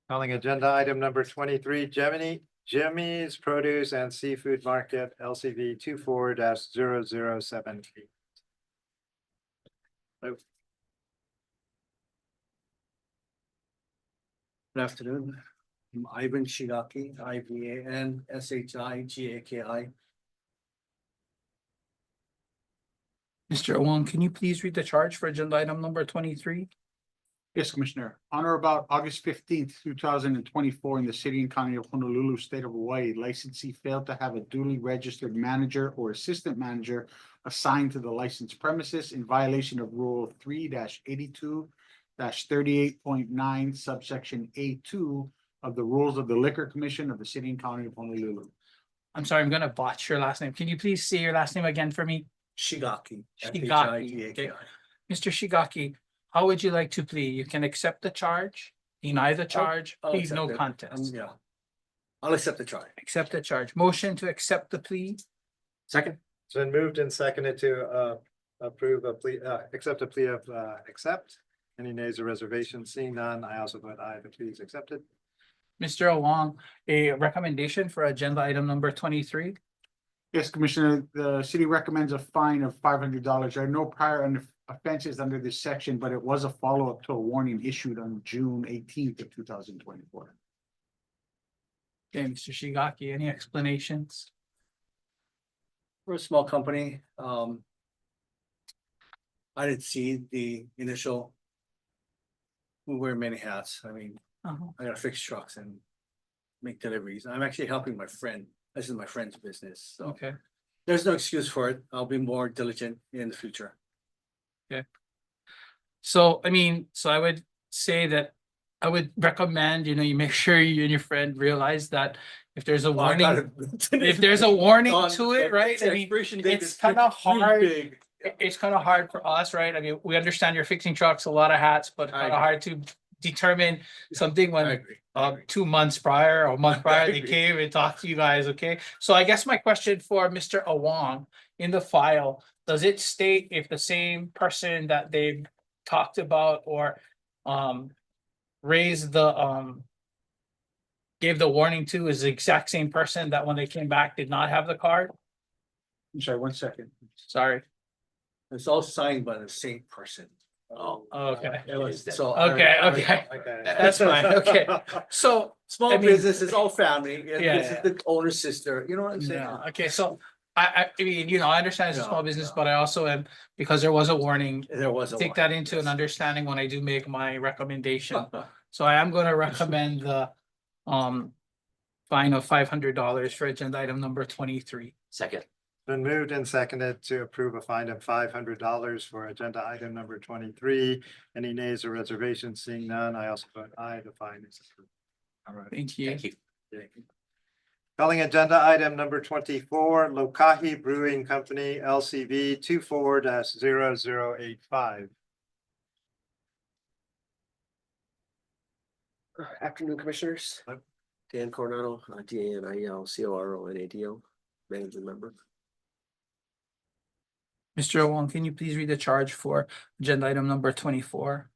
Calling agenda item number 23, Jimmy's Produce and Seafood Market LCV 24-0078. Good afternoon. I'm Ivan Shigaki, IVAN SHIGAKI. Mr. Wong, can you please read the charge for agenda item number 23? Yes, Commissioner. On or about August 15th, 2024, in the city and county of Honolulu, state of Hawaii, licensee failed to have a duly registered manager or assistant manager assigned to the licensed premises in violation of Rule 3-82-38.9 subsection A2 of the Rules of the Liquor Commission of the city and county of Honolulu. I'm sorry, I'm gonna botch your last name. Can you please say your last name again for me? Shigaki. Shigaki, okay. Mr. Shigaki, how would you like to plead? You can accept the charge, deny the charge, I'll plead accept no it. contest. Yeah. I'll accept the charge. Accept the charge. Motion to accept the plea. Second. It's been moved and seconded to approve a plea, accept a plea of accept. Any nays or reservations? Seeing none, I also vote aye. The plea is accepted. Mr. Wong, a recommendation for agenda item number 23. Yes, Commissioner, the city recommends a fine of $500. There are no prior offenses under this section, but it was a follow-up to a warning issued on June 18th of 2024. Okay, Mr. Shigaki, any explanations? We're a small company. I didn't see the initial. We wear many hats. I mean, I gotta fix trucks and make deliveries. I'm actually helping my friend. This is my friend's business. So Okay, there's no excuse for it. I'll be more diligent in the future. so I would say that I would recommend, you make sure you and your friend realize that if there's a warning, if there's a warning to it, right? I mean, it's kind of hard. It's kind of hard for us, right? I mean, we understand you're fixing trucks, a lot of hats, but kind of hard to determine something when 2 months prior or a month prior they came and talked to you guys, okay? So I guess my question for Mr. Awang, in the file, does it state if the same person that they've talked about or raised the gave the warning to is the exact same person that when they came back did not have the card? I'm sorry, 1 second. Sorry. It's all signed by the same person. Oh, okay. So. Okay. That's fine, okay. So, Small I mean- business, it's all family. and This is Yeah. the owner's sister, you know what I'm saying? yeah, okay, so I mean, I understand it's a small business, but I also am, because there was a warning, There was a. take that into an understanding when I do make my recommendation. So I am gonna recommend the fine of $500 for agenda item number 23. Second. Been moved and seconded to approve a fine of $500 for agenda item number 23. Any nays or reservations? Seeing none, I also vote aye. The fine is approved. All right, thank you. Thank you. Calling agenda item number 24, Lokahi Brewing Company LCV 24-0085. Afternoon, Commissioners. Dan Coronado, DANIEL Managing Member. Mr. Wong, can you please read the charge for agenda item number 24?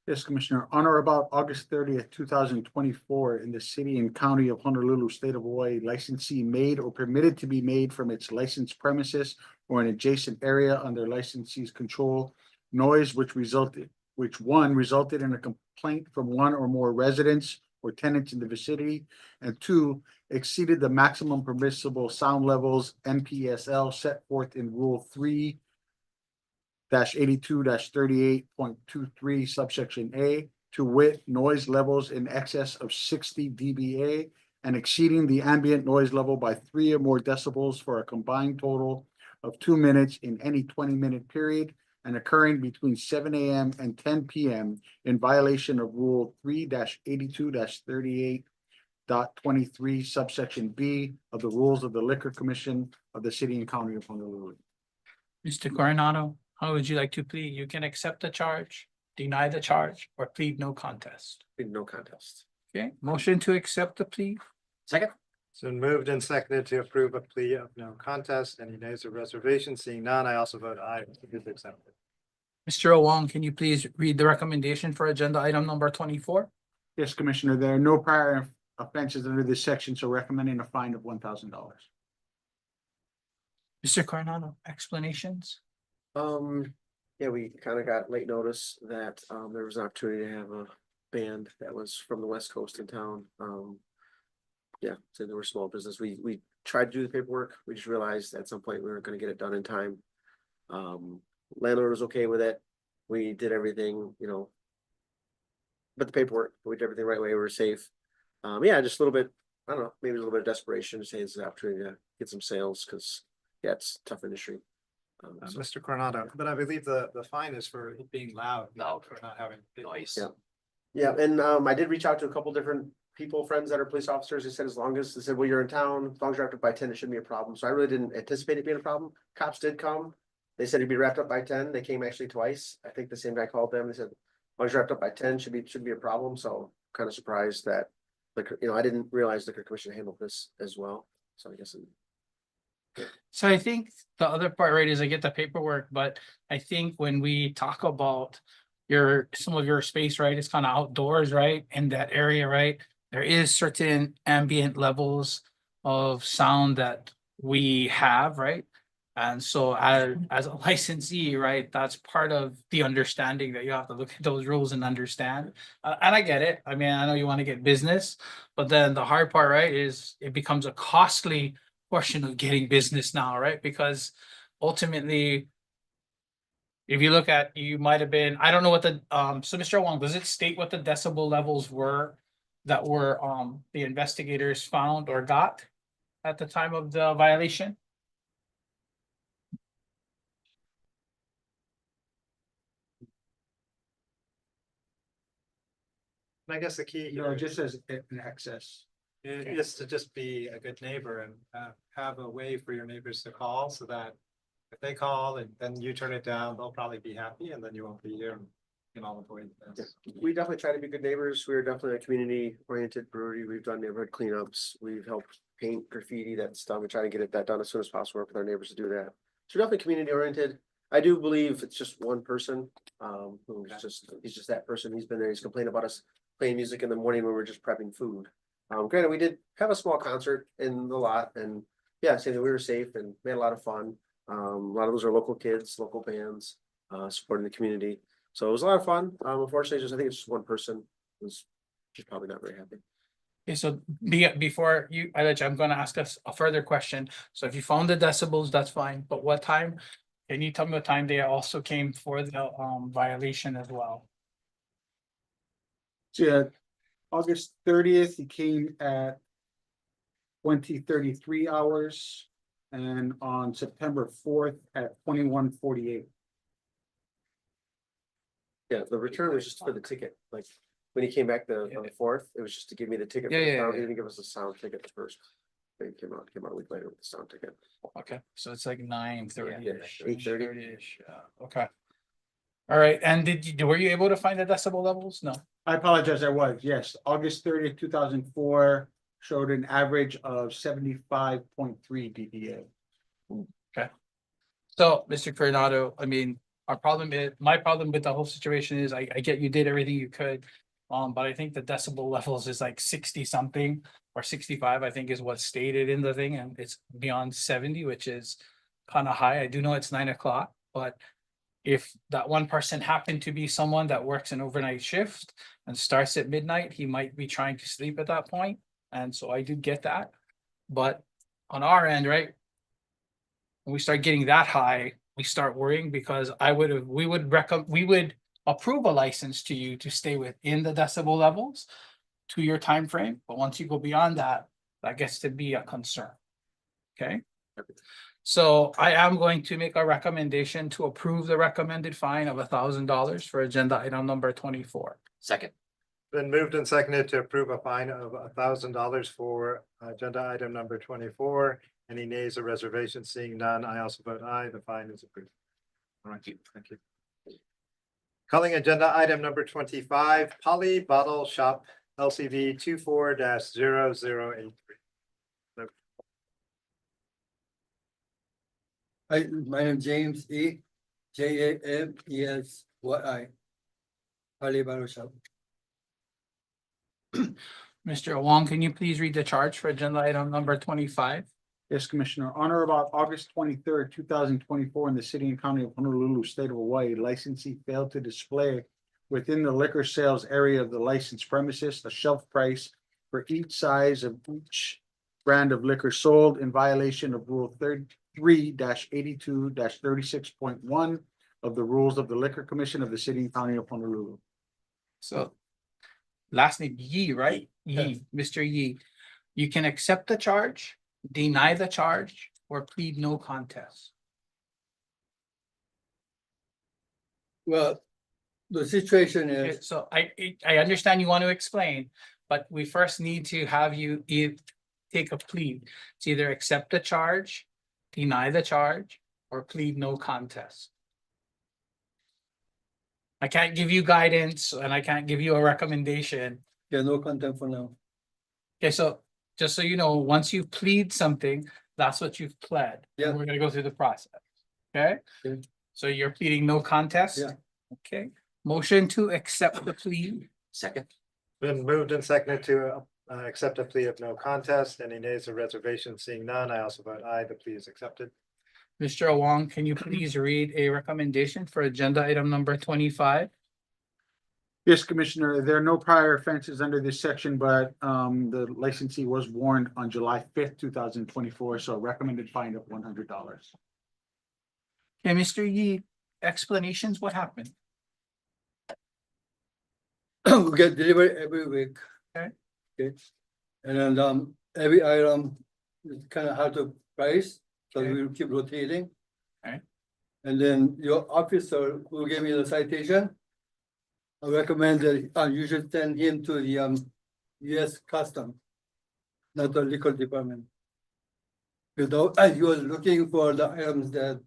Yes, Commissioner. On or about August 30th, 2024, in the city and county of Honolulu, state of Hawaii, licensee made or permitted to be made from its licensed premises or an adjacent area under licensee's control, noise which resulted in a complaint from one or more residents or tenants in the vicinity, and 2, exceeded the maximum permissible sound levels NPSL set forth in Rule 3-82-38.23 subsection A, to wit, noise levels in excess of 60 dBA and exceeding the ambient noise level by 3 or more decibels for a combined total of 2 minutes in any 20-minute period and occurring between 7 AM and 10 PM in violation of Rule 3-82-38.23 subsection B of the Rules of the Liquor Commission of the City and County of Honolulu. Mr. Coronado, how would you like to plead? You can accept the charge, deny the charge, or plead no contest. No contest. Okay, motion to accept the plea. Second. So moved and seconded to approve a plea of no contest. Any nays or reservations? Seeing none, I also vote aye. It is accepted. Mr. Owong, can you please read the recommendation for agenda item number 24? Yes, Commissioner, there are no prior offenses under this section, so recommending a fine of $1,000. Mr. Coronado, explanations? Yeah, we kind of got late notice that there was an opportunity to have a band that was from the West Coast in town. Yeah, so they were small business. We tried to do the paperwork. We just realized at some point we weren't going to get it done in time. Landlord was okay with it. We did everything, you know. But the paperwork, we did everything the right way. We were safe. Yeah, just a little bit, I don't know, maybe a little bit of desperation to say it's an opportunity to get some sales because yeah, it's a tough industry. So- Mr. Coronado, but I believe the fine is for it being loud. For not having noise. Yeah. Yeah, and I did reach out to a couple different people, friends that are police officers. They said they said, well, you're in town, as long as you're wrapped up by 10, it shouldn't be a problem. So I really didn't anticipate it being a problem. Cops did come. They said it'd be wrapped up by 10. They came actually twice. I think the same guy called them. They said, as long as you're wrapped up by 10, shouldn't be a problem. So kind of surprised that I didn't realize the Liquor Commission handled this as well. So I guess So I think the other part, right, is I get the paperwork, but I think when we talk about some of your space, right, it's kind of outdoors, right, in that area, right, there is certain ambient levels of sound that we have, right? And so as a licensee, right, that's part of the understanding that you have to look at those rules and understand. And I get it. I mean, I know you want to get business, but then the hard part, right, is it becomes a costly portion of getting business now, right? Because ultimately, if you look at, you might have been, I don't know what so Mr. Wong, does it state what the decibel levels were that were the investigators found or got at the time of the violation? I guess the key No, here it just says in excess. is to just be a good neighbor and have a way for your neighbors to call so that if they call and then you turn it down, they'll probably be happy and then you won't be here and can all avoid this. we definitely try to be good neighbors. We're definitely a community oriented brewery. We've done neighborhood cleanups. We've helped paint graffiti that's done. We try to get that done as soon as possible, work with our neighbors to do that. So we're definitely community oriented. I do believe it's just one person, he's just that person. He's been there. He's complained about us playing music in the morning when we're just prepping food. Granted, we did have a small concert in the lot and yeah, saying that we were safe and we had a lot of fun. A lot of those are local kids, local bands, supporting the community. So it was a lot of fun. Unfortunately, I think it's just one person who's just probably not very happy. Okay, so before I let you, I'm gonna ask us a further question. So if you found the decibels, that's fine, but what time? Can you tell me what time they also came for the violation as well? Yeah, August 30th, he came at 20:33 hours, and on September 4th at 21:48. Yeah, the return was just for the ticket, like when he came back on the 4th, it was just to give me the ticket. Yeah, for the yeah, sound. yeah. He didn't give us a sound ticket at first. They came out a week later with the sound ticket. Okay, so it's like 9:30-ish. 8:30. 8:30-ish, okay. All right, and were you able to find the decibel levels? No. I apologize, I was, yes, August 30th, 2004 showed an average of 75.3 dBA. Okay. So, Mr. Coronado, I mean, my problem with the whole situation is I get you did everything you could. But I think the decibel levels is like 60 something or 65, I think is what's stated in the thing, and it's beyond 70, which is kind of high. I do know it's 9 o'clock, but if that one person happened to be someone that works an overnight shift and starts at midnight, he might be trying to sleep at that point. And so I do get that. But on our end, right? When we start getting that high, we start worrying because we would approve a license to you to stay within the decibel levels to your time frame. But once you go beyond that, that gets to be a concern. Okay? So I am going to make a recommendation to approve the recommended fine of $1,000 for agenda item number 24. Second. Been moved and seconded to approve a fine of $1,000 for agenda item number 24. Any nays or reservations? Seeing none, I also vote aye. The fine is approved. All right, thank you. Calling agenda item number 25, Poly Bottle Shop LCV 24-0083. Hi, my name is James E. JAMESY. Ali Bottle Shop. Mr. Wong, can you please read the charge for agenda item number 25? Yes, Commissioner. On or about August 23rd, 2024, in the city and county of Honolulu, state of Hawaii, licensee failed to display within the liquor sales area of the licensed premises the shelf price for each size of each brand of liquor sold in violation of Rule 33-82-36.1 of the Rules of the Liquor Commission of the city and county of Honolulu. So last name Yi, right? Yi, Mr. Yi. You can accept the charge, deny the charge, or plead no contest. Well, the situation Okay, is, so I understand you want to explain, but we first need to have you take a plea. It's either accept the charge, deny the charge, or plead no contest. I can't give you guidance and I can't give you a recommendation. yeah, no content for now. Okay, so just so you know, once you plead something, that's what you've pled. Yeah. And we're gonna go through the process. Okay? Okay. So you're pleading no contest? Yeah. Okay, motion to accept the plea. Second. Been moved and seconded to accept a plea of no contest. Any nays or reservations? Seeing none, I also vote aye. The plea is accepted. Mr. Wong, can you please read a recommendation for agenda item number 25? Yes, Commissioner, there are no prior offenses under this section, but the licensee was warned on July 5th, 2024, so a recommended fine of $100. Okay, Mr. Yi, explanations, what happened? We get delivered every week. Okay. Okay. And then every item is kind of hard to price, so Okay. we keep rotating. Okay. And then your officer who gave me the citation, I recommend that you should send him to the US Custom, not the liquor department. Because he was looking for the items that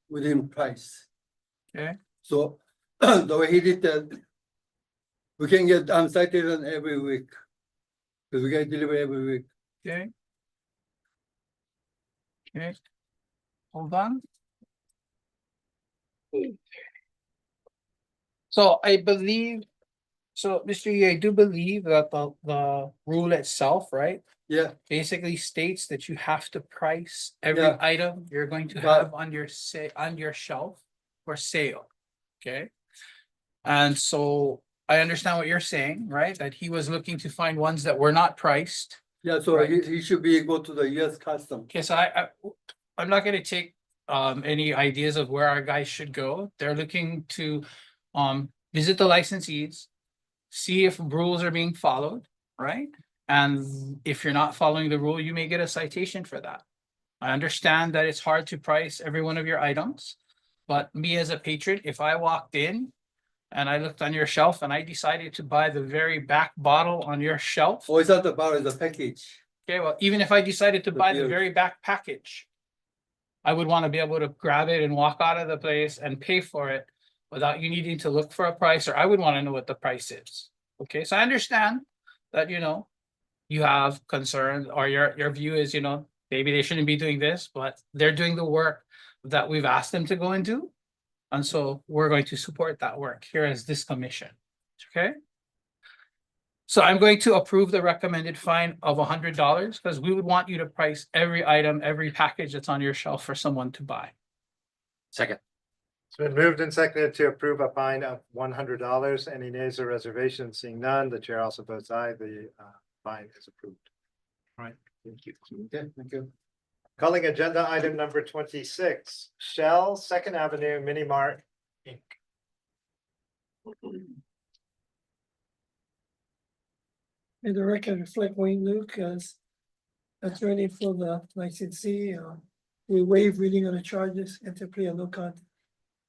within price. Okay. So the way he did that, we can get citation every week. Because we get delivery every week. Okay. Okay. Hold on. So I believe, so Mr. Yi, I do believe that the rule itself, right? Yeah. Basically states that you have to price every Yeah. item you're going to But- have on your shelf for sale. Okay. And so I understand what you're saying, right? That he was looking to find ones that were not priced. Yeah, so Right. he should be go to the US Custom. Okay, so I'm not gonna take any ideas of where our guys should go. They're looking to visit the licensees, see if rules are being followed, right? And if you're not following the rule, you may get a citation for that. I understand that it's hard to price every one of your items, but me as a patron, if I walked in and I looked on your shelf and I decided to buy the very back bottle on your shelf. Oh, it's not the bottle, it's the package. Okay, well, even if I decided to buy the beer. very back package, I would want to be able to grab it and walk out of the place and pay for it without you needing to look for a price, or I would want to know what the price is. Okay, so I understand that, you have concerns, or your view is, maybe they shouldn't be doing this, but they're doing the work that we've asked them to go and do. And so we're going to support that work here as this commission, okay? So I'm going to approve the recommended fine of $100 because we would want you to price every item, every package that's on your shelf for someone to buy. Second. It's been moved and seconded to approve a fine of $100. Any nays or reservations? Seeing none, the chair also votes aye. The fine is approved. All right, thank you. Okay, thank you. Calling agenda item number 26, Shell Second Avenue Mini Mart, Inc. And the record reflect Wayne Luke as attorney for the licensee, we waive reading of the charges, enter plea of no contest.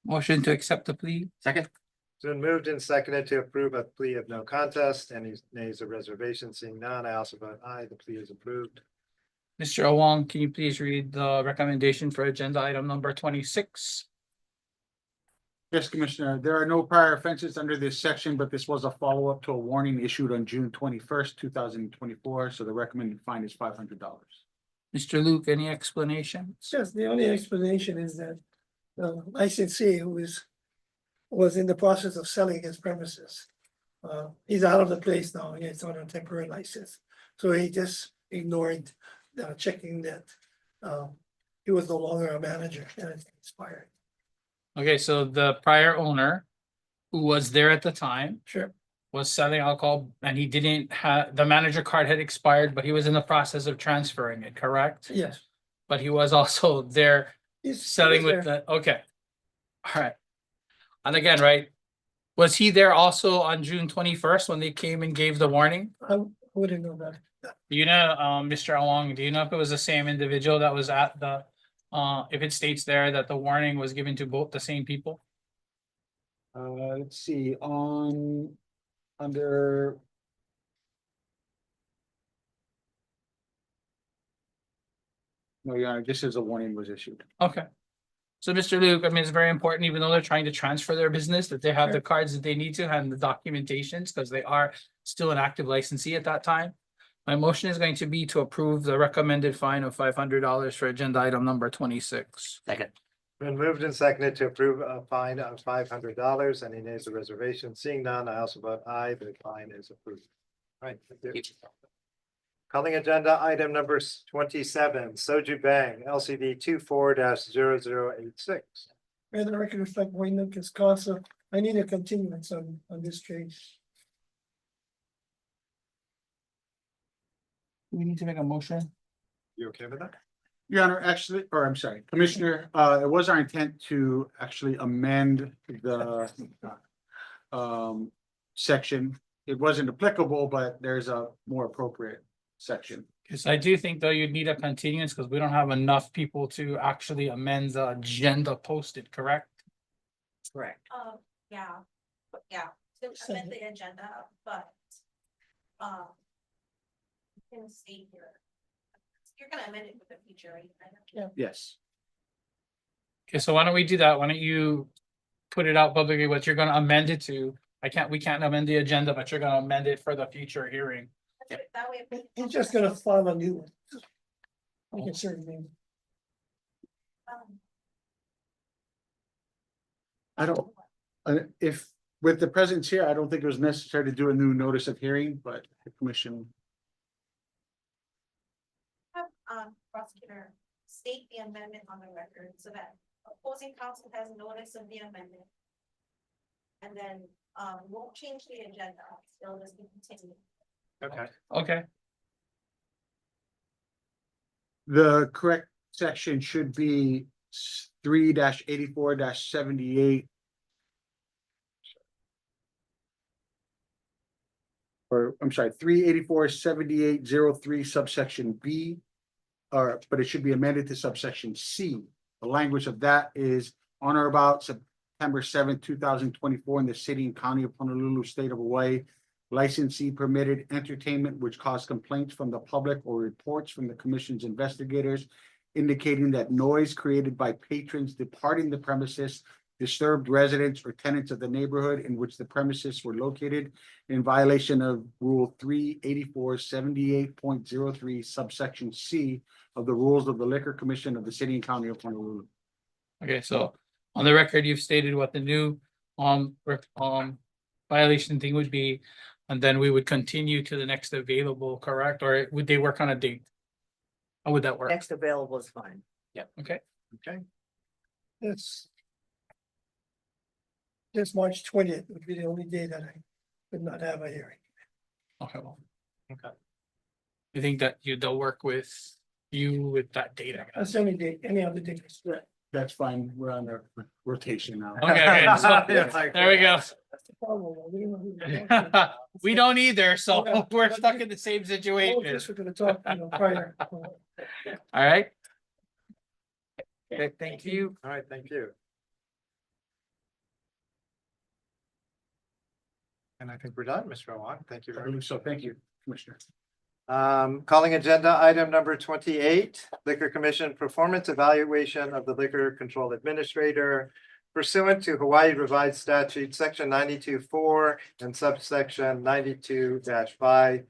Motion to accept the plea. Second. It's been moved and seconded to approve a plea of no contest. Any nays or reservations? Seeing none, I also vote aye. The plea is approved. Mr. Owong, can you please read the recommendation for agenda item number 26? Yes, Commissioner, there are no prior offenses under this section, but this was a follow-up to a warning issued on June 21st, 2024. So the recommended fine is $500. Mr. Luke, any explanation? Yes, the only explanation is that the licensee was in the process of selling his premises. He's out of the place now, he's on a temporary license, so he just ignored checking that he was no longer a manager and it's expired. Okay, so the prior owner who was there at the time Sure. was selling alcohol and he didn't have, the manager card had expired, but he was in the process of transferring it, correct? Yes. But he was also there He's selling with there. the, okay. All right. And again, right, was he there also on June 21st when they came and gave the warning? I wouldn't know that. Do you know, Mr. Along, do you know if it was the same individual that was at the, if it states there that the warning was given to both the same people? Let's see, under. No, Your Honor, just as a warning was issued. Okay. So Mr. Luke, I mean, it's very important, even though they're trying to transfer their business, that they have the cards that they need to and the documentations, because they are still an active licensee at that time. My motion is going to be to approve the recommended fine of $500 for agenda item number 26. Second. Been moved and seconded to approve a fine of $500. Any nays or reservations? Seeing none, I also vote aye. The fine is approved. All right, thank you. Calling agenda item number 27, Soju Bang LCD 24-0086. May the record reflect Wayne Luke as counsel. I need a continuance on this case. Do we need to make a motion? You okay with that? Your Honor, actually, or I'm sorry, Commissioner, it was our intent to actually amend the section. It wasn't applicable, but there's a more appropriate section. Because I do think though you'd need a continuance because we don't have enough people to actually amend the agenda posted, correct? Correct. Yeah, to amend the agenda, but. Can state here. You're gonna amend it with the future, right? Yeah. Yes. Okay, so why don't we do that? Why don't you put it out publicly what you're gonna amend it to? We can't amend the agenda, but you're gonna amend it for the future hearing. That way. He's just gonna file a new one. I can certainly. I don't, if with the presence here, I don't think it was necessary to do a new notice of hearing, but the commission. Prosecutor state the amendment on the record so that opposing counsel has notice of the amendment. And then won't change the agenda, still just be continued. Okay. Okay, The correct section should be 3-84-78. Or I'm sorry, 384-7803 subsection B. But it should be amended to subsection C. The language of that is on or about September 7th, 2024 in the city and county of Honolulu, state of Hawaii. Licensee permitted entertainment which caused complaints from the public or reports from the commission's investigators indicating that noise created by patrons departing the premises disturbed residents or tenants of the neighborhood in which the premises were located in violation of Rule 384-78.03 subsection C of the rules of the Liquor Commission of the City and County of Honolulu. okay, so on the record, you've stated what the new violation thing would be, and then we would continue to the next available, correct? Or would they work on a date? How would that work? Next available is fine. Yeah, okay. Okay. Yes. This March 20th would be the only day that I could not have a hearing. Okay, well, Okay. you think that they'll work with you with that data? That's the only day, any other day. That's fine. We're on our rotation now. Okay, good. So, It's like- there we go. That's the problem, we don't know who we're talking We don't either, so Yeah. we're stuck in the same to. situation. All of this we're gonna talk, prior. All right. Okay, thank you. All right, thank you. And I think we're done, Mr. Owan. Thank you I very much. believe so. Thank you, Commissioner. Calling agenda item number 28, Liquor Commission Performance Evaluation of the Liquor Control Administrator pursuant to Hawaii Revised Statute, Section 92(4) and subsection 92-5,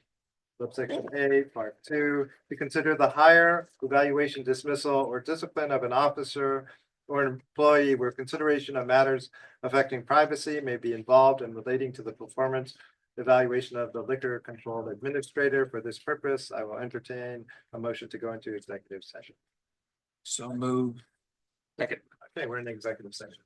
subsection A, Part 2, to consider the hire, evaluation, dismissal, or discipline of an officer or an employee where consideration of matters affecting privacy may be involved and relating to the performance evaluation of the liquor control administrator. For this purpose, I will entertain a motion to go into executive session. So move. Okay, we're in executive session.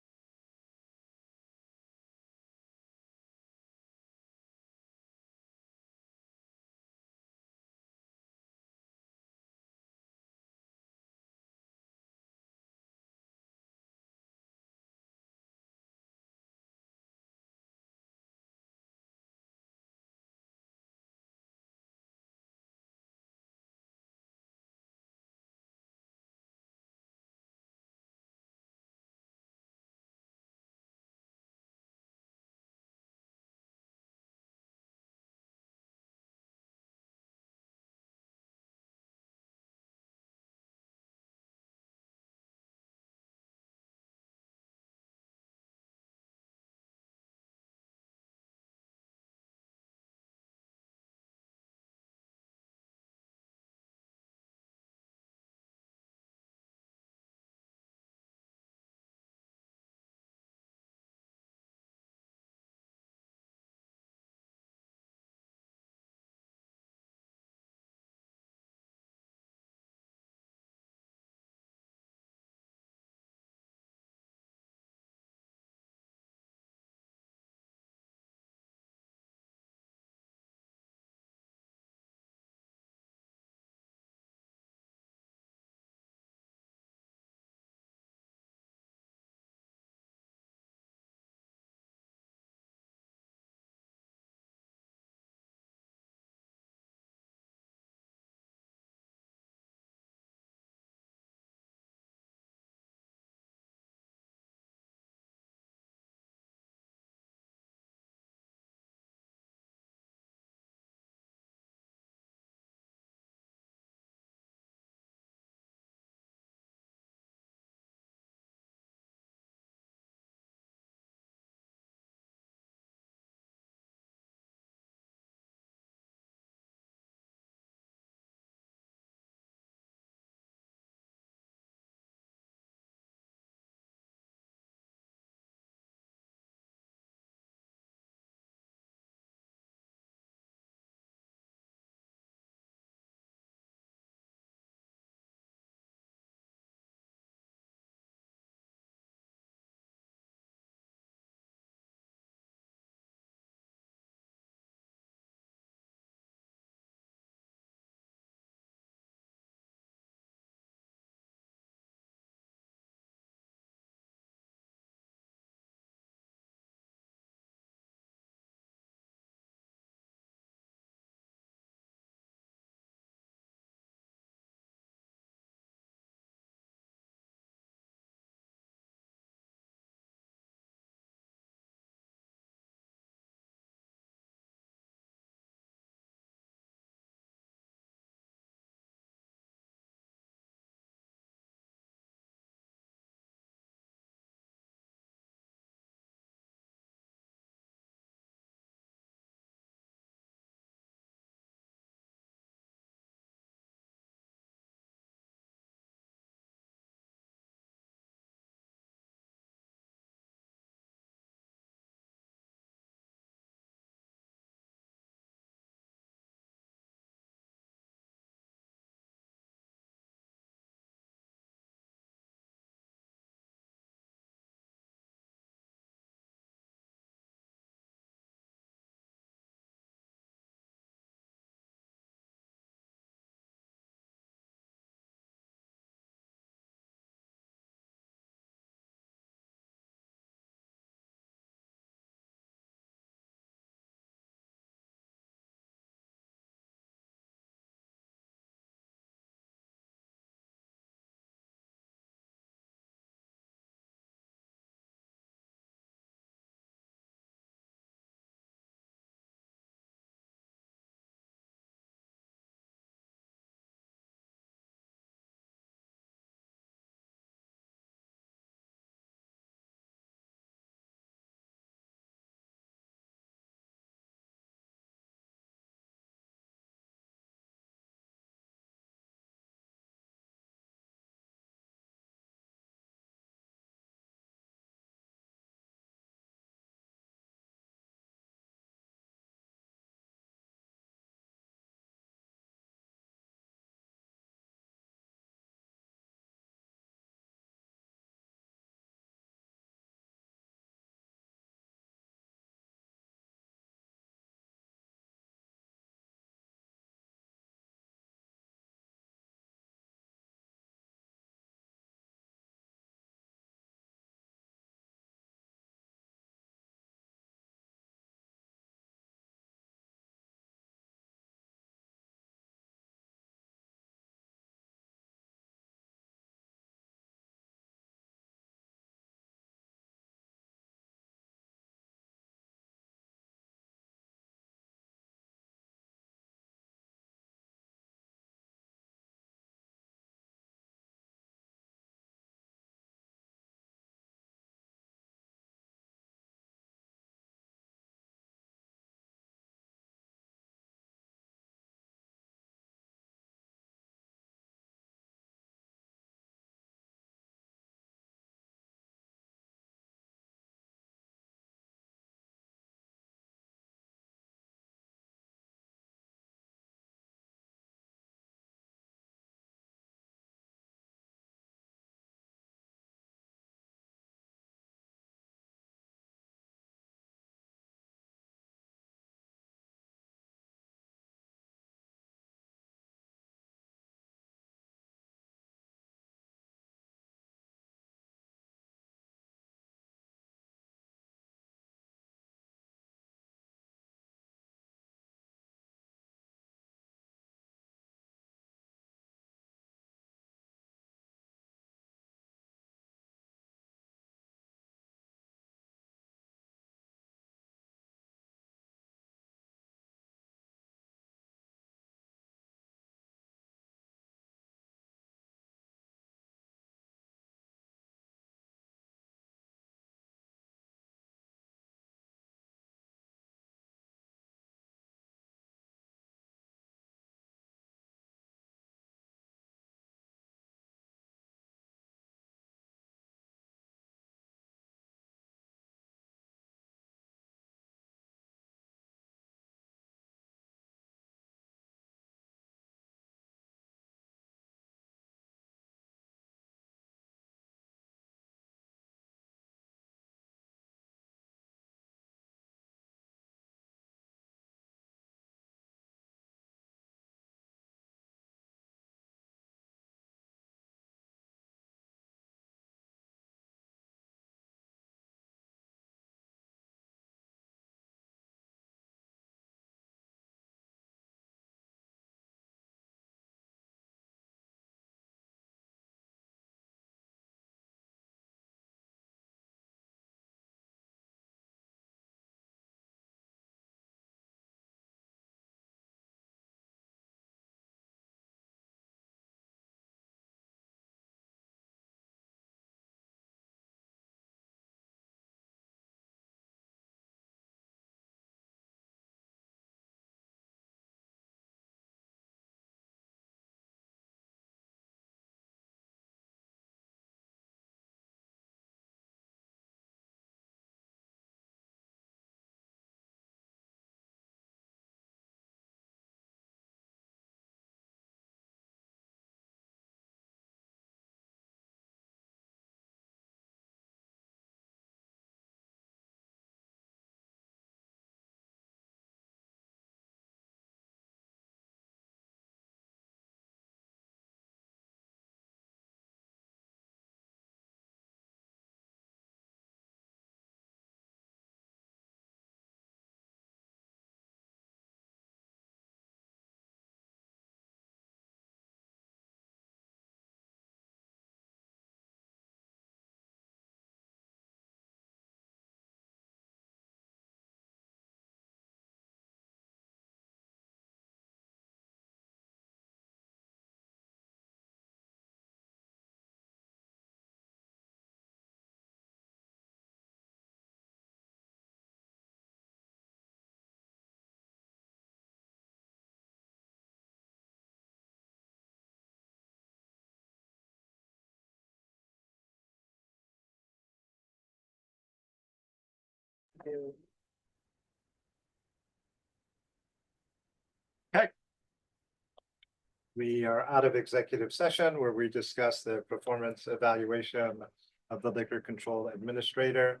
We are out of executive session where we discuss the performance evaluation of the liquor control administrator.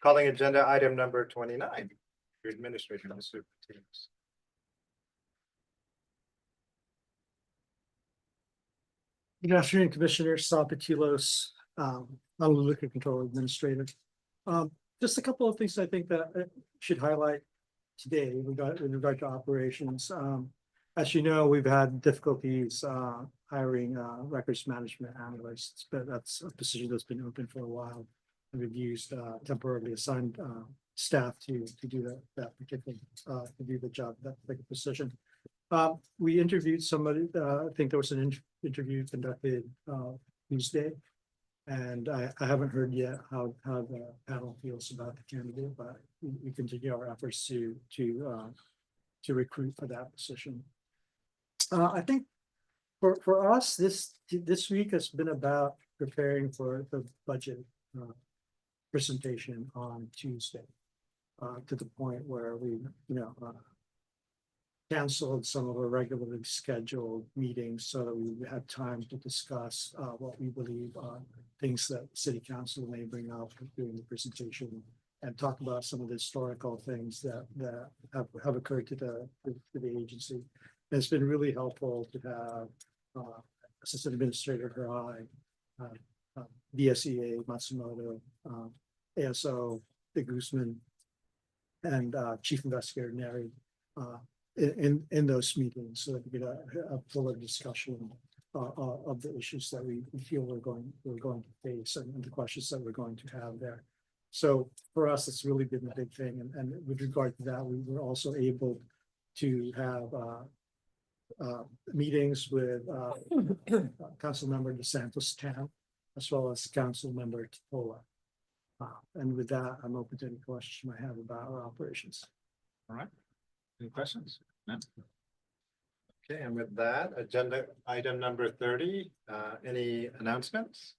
Calling agenda item number 29. Your administrator, Mr. Patinos. Good afternoon, Commissioner Sal Patilos, Honolulu Liquor Control Administrator. Just a couple of things I think that I should highlight today in regard to operations. As you know, we've had difficulties hiring records management analysts, but that's a position that's been open for a while. And we've used temporarily assigned staff to do that particular to do the job, that particular position. We interviewed somebody, I think there was an interview conducted Tuesday. And I haven't heard yet how the panel feels about the candidate, but we continue our efforts to recruit for that position. I think for us, this week has been about preparing for the budget presentation on Tuesday. To the point where we, canceled some of our regularly scheduled meetings so that we had time to discuss what we believe are things that city council may bring up during the presentation and talk about some of the historical things that have occurred to the agency. And it's been really helpful to have Assistant Administrator Hirai, DSEA Matsumoto, ASO De Guzman, and Chief Investigator Neri in those meetings, so that we get a fuller discussion of the issues that we feel we're going to face and the questions that we're going to have there. So for us, it's really been a big thing. And with regard to that, we were also able to have meetings with Council Member DeSantis Tam, as well as Council Member Tola. And with that, I'm open to any questions you might have about our operations. All right. Any questions? No. Okay, and with that, agenda item number 30, any announcements?